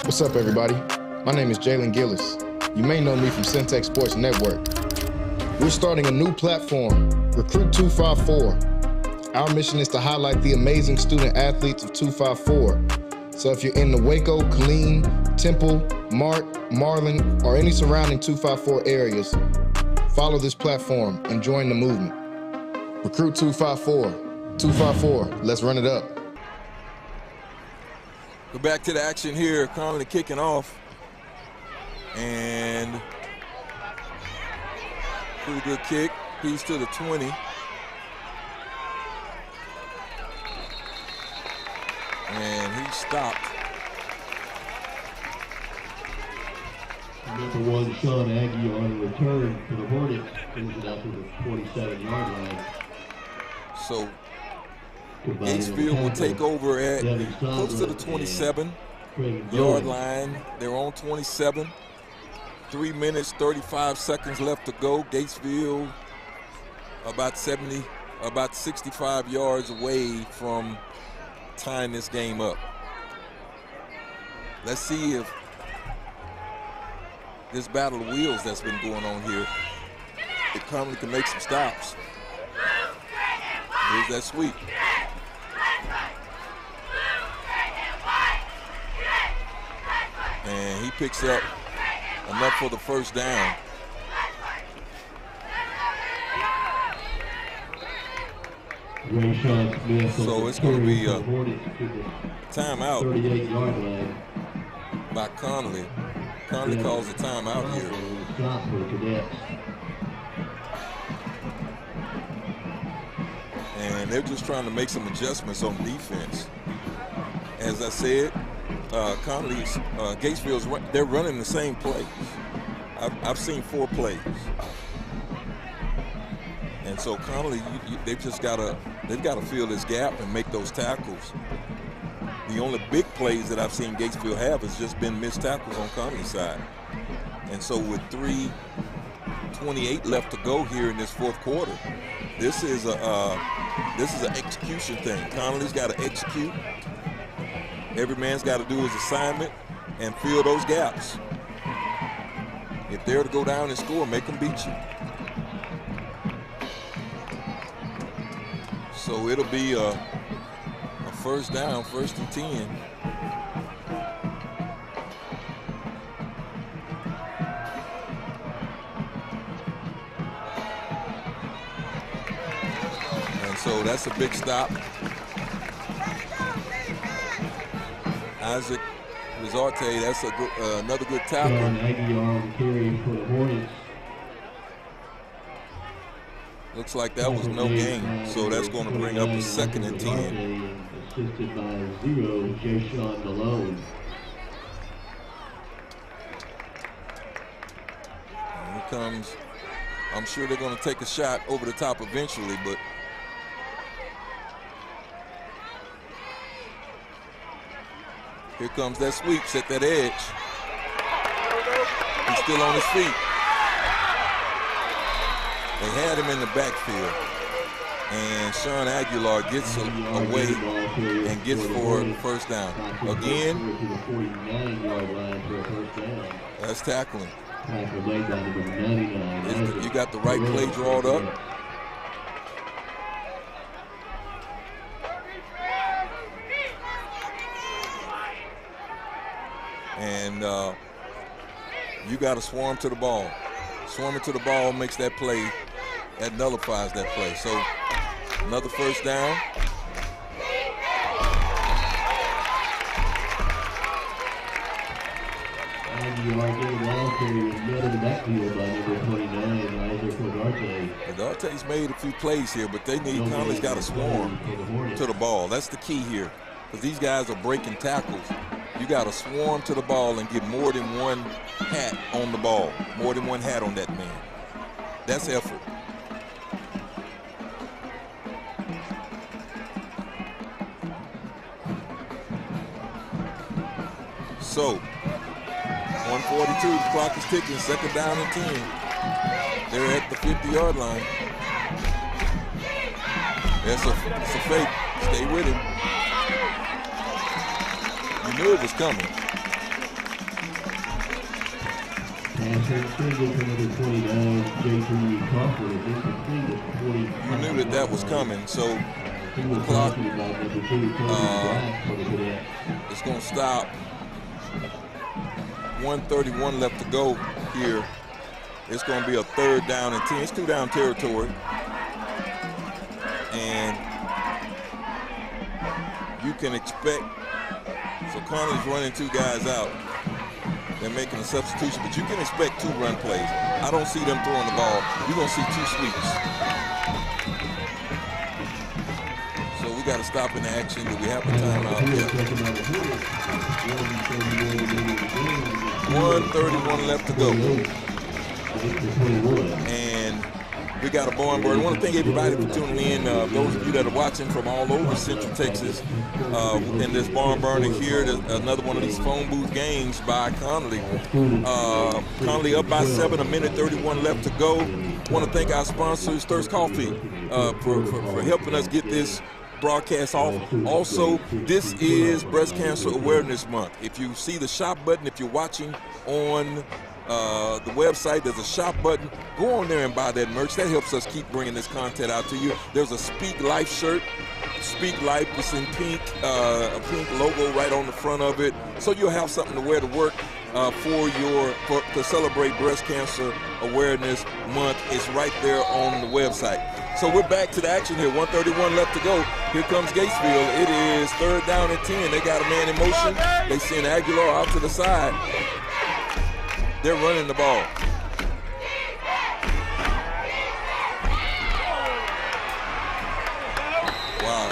What's up, everybody? My name is Jalen Gillis. You may know me from Centex Sports Network. We're starting a new platform, Recruit 254. Our mission is to highlight the amazing student athletes of 254. So if you're in the Waco, Killeen, Temple, Mart, Marlin, or any surrounding 254 areas, follow this platform and join the movement. Recruit 254. 254, let's run it up. We're back to the action here. Connally kicking off. And pretty good kick. He's to the 20. And he stopped. Number 1, Sean Aggie on return for the Hornets. Finishes out to the 47-yard line. So Gatesville will take over at close to the 27-yard line. They're on 27. 3 minutes, 35 seconds left to go. Gatesville about 65 yards away from tying this game up. Let's see if this battle of wheels that's been going on here, if Connally can make some stops. Here's that sweep. And he picks up enough for the first down. So it's going to be a timeout 38-yard line by Connally. Connally calls a timeout here. Stop for the Cadets. And they're just trying to make some adjustments on defense. As I said, Connally's, Gatesville's, they're running the same plays. I've seen 4 plays. And so Connally, they've got to fill this gap and make those tackles. The only big plays that I've seen Gatesville have has just been missed tackles on Connally's side. And so with 3:28 left to go here in this fourth quarter, this is an execution thing. Connally's got to execute. Every man's got to do his assignment and fill those gaps. If they're to go down and score, make them beat you. So it'll be a first down, 1st and 10. And so that's a big stop. Isaac Rizarte, that's another good tackle. Aggie on carry for the Hornets. Looks like that was no gain, so that's going to bring up a 2nd and 10. Assisted by 0, Jay-Sean Malone. And here comes, I'm sure they're going to take a shot over the top eventually, but here comes that sweep, set that edge. He's still on his feet. They had him in the backfield, and Sean Aguilar gets away and gets for the first down. Again, that's tackling. You got the right play drawn up. And you got to swarm to the ball. Swarming to the ball makes that play, that nullifies that play. So another first down. Darte's made a few plays here, but they need, Connally's got to swarm to the ball. That's the key here, because these guys are breaking tackles. You got to swarm to the ball and get more than one hat on the ball, more than one hat on that man. That's effort. So, 1:42, the clock is ticking, 2nd down and 10. They're at the 50-yard line. It's a fake. Stay with him. You knew it was coming. You knew that was coming, so the clock is going to stop. 1:31 left to go here. It's going to be a 3rd down and 10. It's 2-down territory. And you can expect, so Connally's running 2 guys out. They're making a substitution, but you can expect 2 run plays. I don't see them throwing the ball. You're going to see 2 sweeps. So we got to stop in the action. Do we have a timeout? 1:31 left to go. And we got a barn burner. I want to thank everybody for tuning in. Those of you that are watching from all over Central Texas in this barn burner here. There's another one of these phone booth games by Connally. Connally up by 7, 1:31 left to go. Want to thank our sponsors, Thirst Coffee, for helping us get this broadcast off. Also, this is Breast Cancer Awareness Month. If you see the shop button, if you're watching on the website, there's a shop button. Go on there and buy that merch. That helps us keep bringing this content out to you. There's a Speak Life shirt. Speak Life is in pink, a pink logo right on the front of it. So you'll have something to wear to work to celebrate Breast Cancer Awareness Month. It's right there on the website. So we're back to the action here. 1:31 left to go. Here comes Gatesville. It is 3rd down and 10. They got a man in motion. They send Aguilar out to the side. They're running the ball. Wow.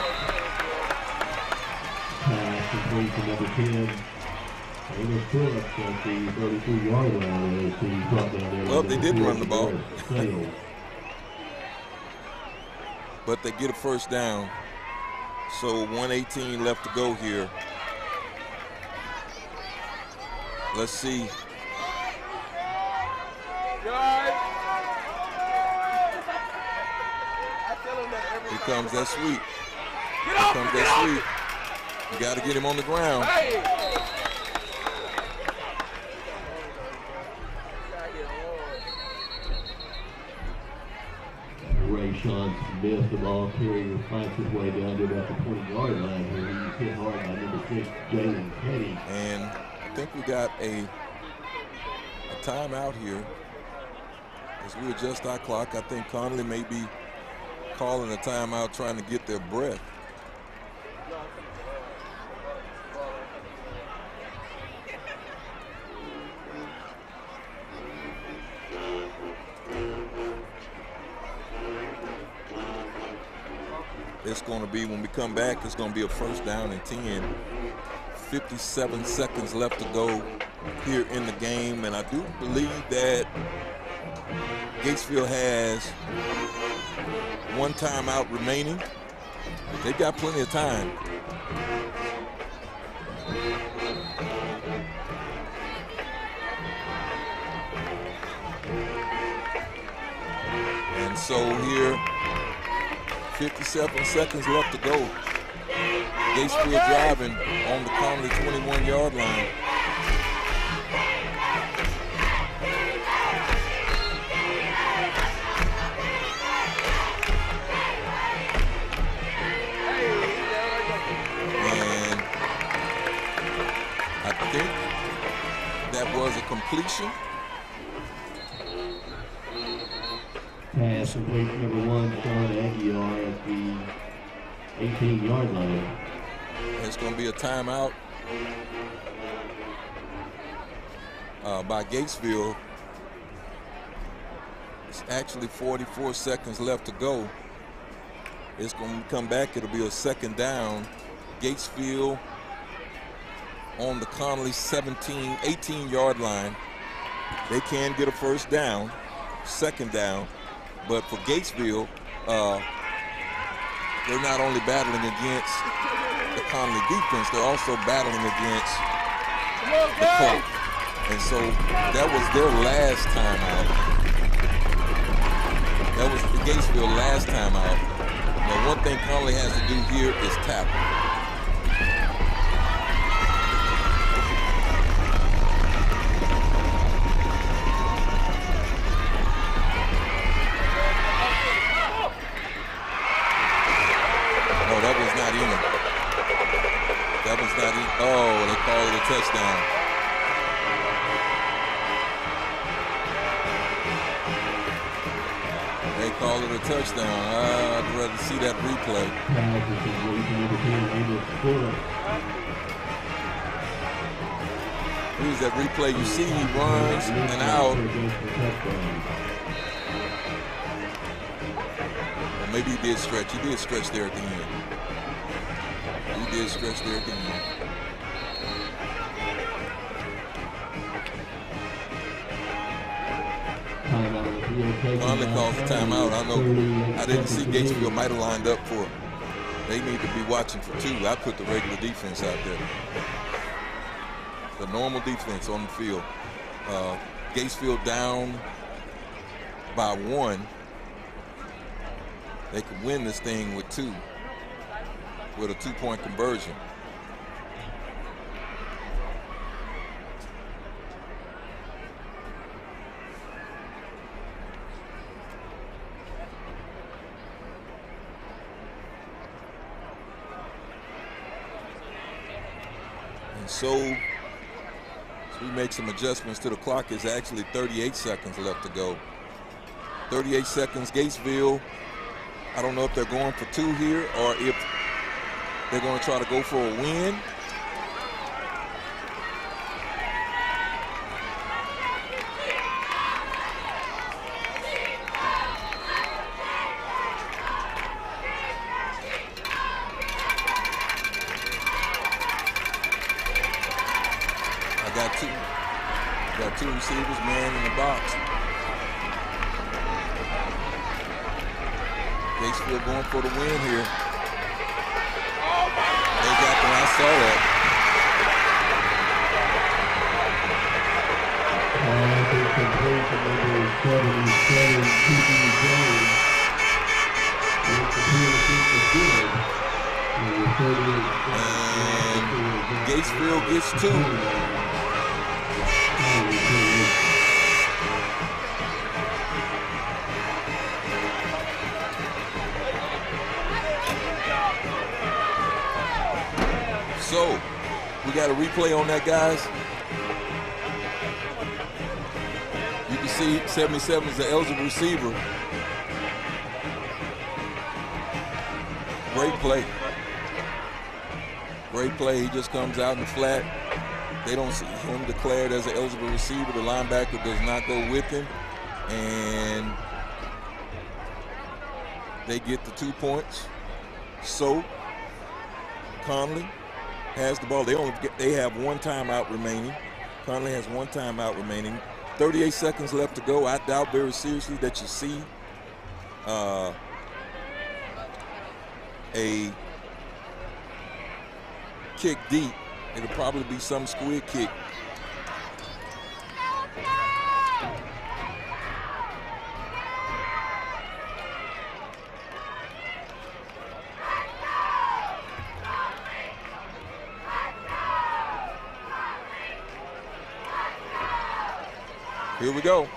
Pass complete to number 10. Amos Phillips at the 33-yard line as he brought down there. Well, they didn't run the ball. But they get a first down. So 1:18 left to go here. Let's see. Here comes that sweep. Here comes that sweep. You got to get him on the ground. Sean Smith, the ball carrier, finds his way down to about the 20-yard line here. He's hit hard by number 6, Jalen Petty. And I think we got a timeout here as we adjust our clock. I think Connally may be calling a timeout, trying to get their breath. It's going to be, when we come back, it's going to be a first down and 10. 57 seconds left to go here in the game, and I do believe that Gatesville has 1 timeout remaining. They've got plenty of time. And so here, 57 seconds left to go. Gatesville driving on the Connally 21-yard line. And I think that was a completion. Pass complete to number 1, Sean Aguilar at the 18-yard line. It's going to be a timeout by Gatesville. It's actually 44 seconds left to go. It's going to come back. It'll be a second down. Gatesville on the Connally 18-yard line. They can get a first down, second down. But for Gatesville, they're not only battling against the Connally defense, they're also battling against the clock. And so that was their last timeout. That was the Gatesville last timeout. Now, one thing Connally has to do here is tackle. Oh, they call it a touchdown. They call it a touchdown. I'd rather see that replay. Here's that replay. You see he runs and out. Well, maybe he did stretch. He did stretch there at the end. He did stretch there at the end. Connally calls the timeout. I know I didn't see Gatesville might have lined up for it. They need to be watching for 2. I put the regular defense out there. The normal defense on the field. Gatesville down by 1. They could win this thing with 2, with a 2-point conversion. So we make some adjustments to the clock. It's actually 38 seconds left to go. 38 seconds. Gatesville, I don't know if they're going for 2 here or if they're going to try to go for a win. Got 2 receivers, man in the box. Gatesville going for the win here. They got them, I saw that. And Gatesville gets 2. So, we got a replay on that, guys. You can see 77 is the eligible receiver. Great play. Great play. He just comes out in the flat. They don't see him declared as an eligible receiver. The linebacker does not go with him. And they get the 2 points. So, Connally has the ball. They have 1 timeout remaining. Connally has 1 timeout remaining. 38 seconds left to go. I doubt very seriously that you see a kick deep. It'll probably be some squid kick. Here we go.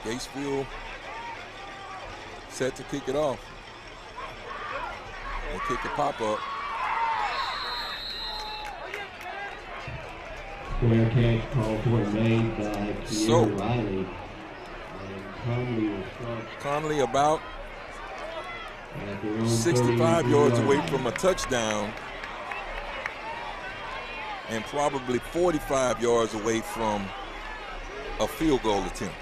Gatesville set to kick it off. They kick the pop-up. Square catch call for it made by Riley. And Connally about 65 yards away from a touchdown and probably 45 yards away from a field goal attempt.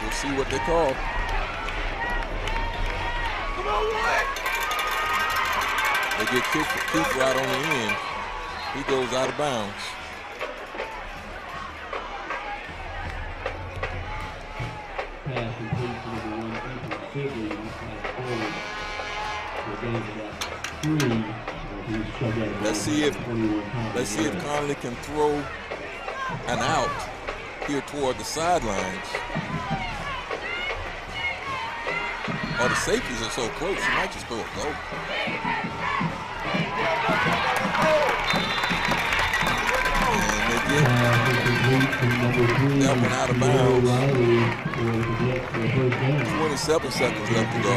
We'll see what they call. They get Keith right on the end. He goes out of bounds. Pass complete to the one Sibley. Let's see if Connally can throw an out here toward the sidelines. Oh, the safeties are so close, he might just throw a goal. And they That one out of bounds. 27 seconds left to go.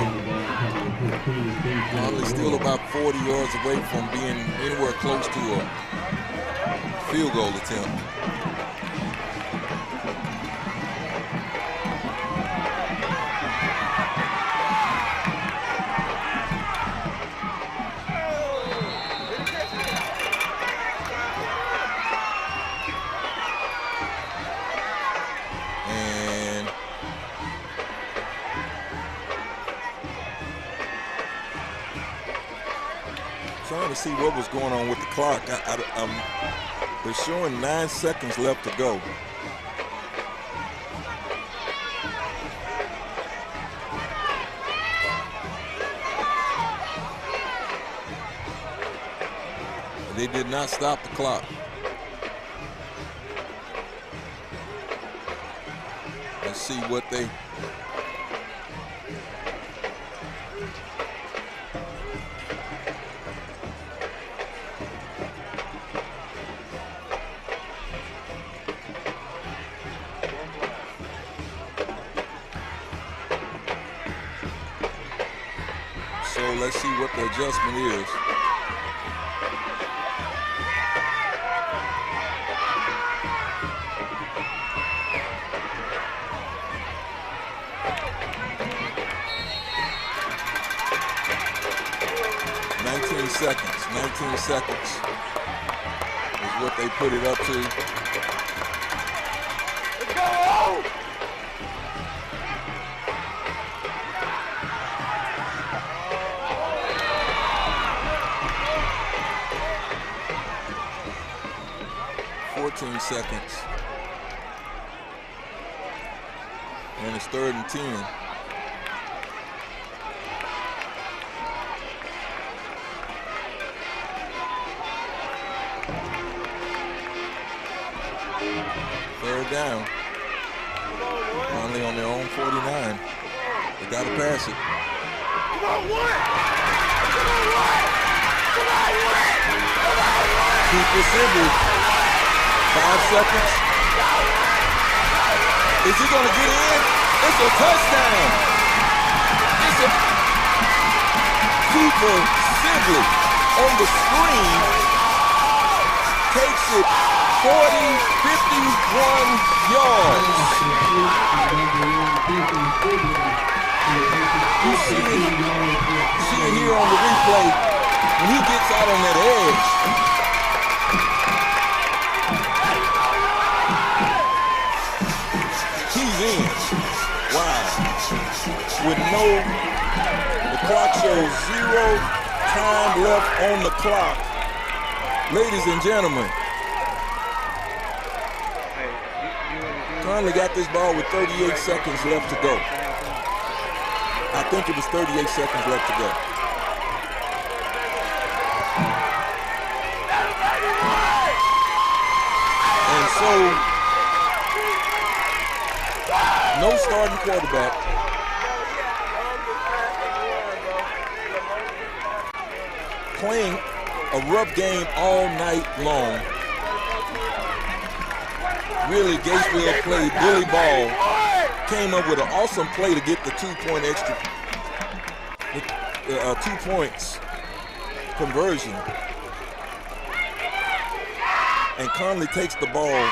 Connally still about 40 yards away from being anywhere close to a field goal attempt. Trying to see what was going on with the clock. They're showing 9 seconds left to go. They did not stop the clock. Let's see what they... Let's see what the adjustment is. Nineteen seconds is what they put it up to. Let's go! 14 seconds. And it's 3rd and 10. Third down. Only on their own 49. They got to pass it. Come on, what? Come on, what? Come on, what? Come on, what? Keep it simple. 5 seconds. Is he going to get in? It's a touchdown. It's a Cooper Sibley on the screen takes it 40, 51 yards. You see it here on the replay when he gets out on that edge. He's in. Wow. With the clock shows 0 time left on the clock. Ladies and gentlemen, Connally got this ball with 38 seconds left to go. I think it was 38 seconds left to go. And so, no starting quarterback. Playing a rough game all night long. Really, Gatesville played bully ball. Came up with an awesome play to get the 2-point extra, 2 points conversion. And Connally takes the ball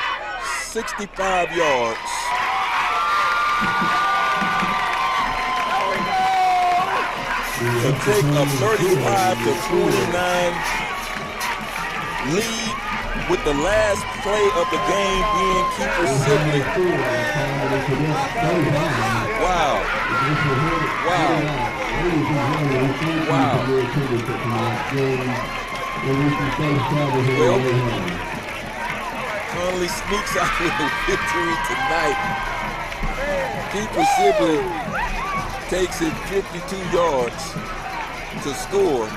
65 yards. To take a 35-29 lead, with the last play of the game being Keeper Sibley. Wow. Wow. Wow. Well, Connally sneaks out with a victory tonight. Keeper Sibley takes it 52 yards to score.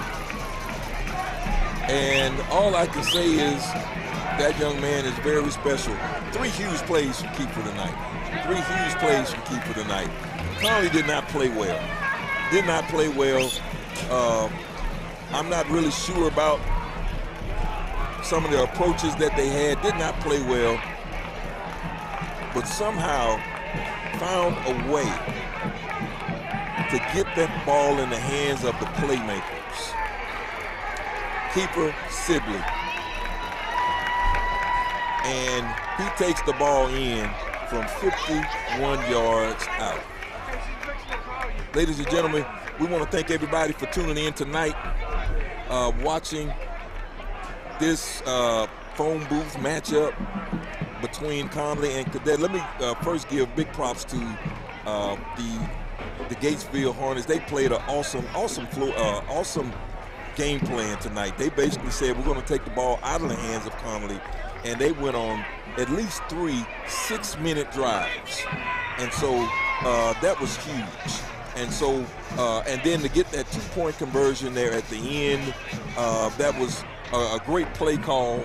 And all I can say is that young man is very special. 3 huge plays from Keeper tonight. 3 huge plays from Keeper tonight. Connally did not play well. Did not play well. I'm not really sure about some of the approaches that they had. Did not play well. but somehow found a way to get that ball in the hands of the playmakers. Keeper Sibley. And he takes the ball in from 51 yards out. Ladies and gentlemen, we want to thank everybody for tuning in tonight, watching this phone booth matchup between Connally and Cadet. Let me first give big props to the Gatesville Hornets. They played an awesome game plan tonight. They basically said, we're going to take the ball out of the hands of Connally, and they went on at least 3 6-minute drives. And so that was huge. And so, and then to get that 2-point conversion there at the end, that was a great play call.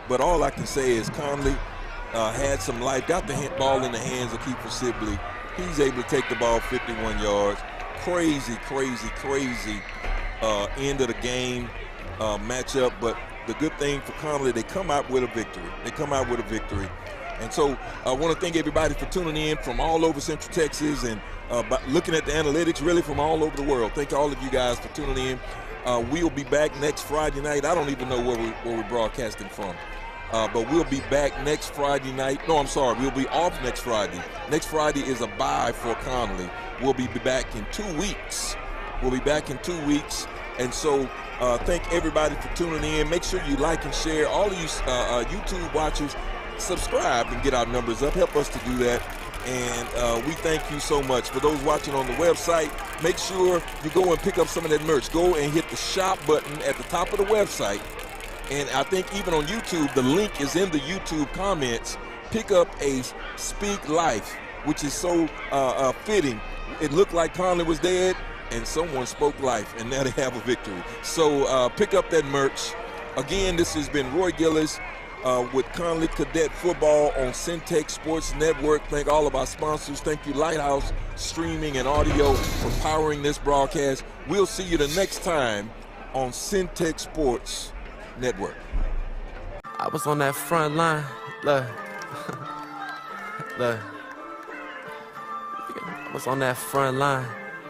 But all I can say is Connally had some life, got the ball in the hands of Keeper Sibley. He's able to take the ball 51 yards. Crazy end of the game matchup. But the good thing for Connally, they come out with a victory. And so I want to thank everybody for tuning in from all over Central Texas and looking at the analytics really from all over the world. Thank all of you guys for tuning in. We'll be back next Friday night. I don't even know where we're broadcasting from. But we'll be back next Friday night. No, I'm sorry. We'll be off next Friday. Next Friday is a bye for Connally. We'll be back in 2 weeks. And so thank everybody for tuning in. Make sure you like and share. All of you YouTube watchers, subscribe and get our numbers up. Help us to do that. And we thank you so much. For those watching on the website, make sure you go and pick up some of that merch. Go and hit the shop button at the top of the website. And I think even on YouTube, the link is in the YouTube comments. Pick up a Speak Life, which is so fitting. It looked like Connally was dead, and someone spoke life, and now they have a victory. So pick up that merch. Again, this has been Roy Gillis with Connally Cadet Football on Centex Sports Network. Thank all of our sponsors. Thank you, Lighthouse Streaming and Audio, for powering this broadcast. We'll see you the next time on Centex Sports Network. I was on that front line. Look. I was on that front line.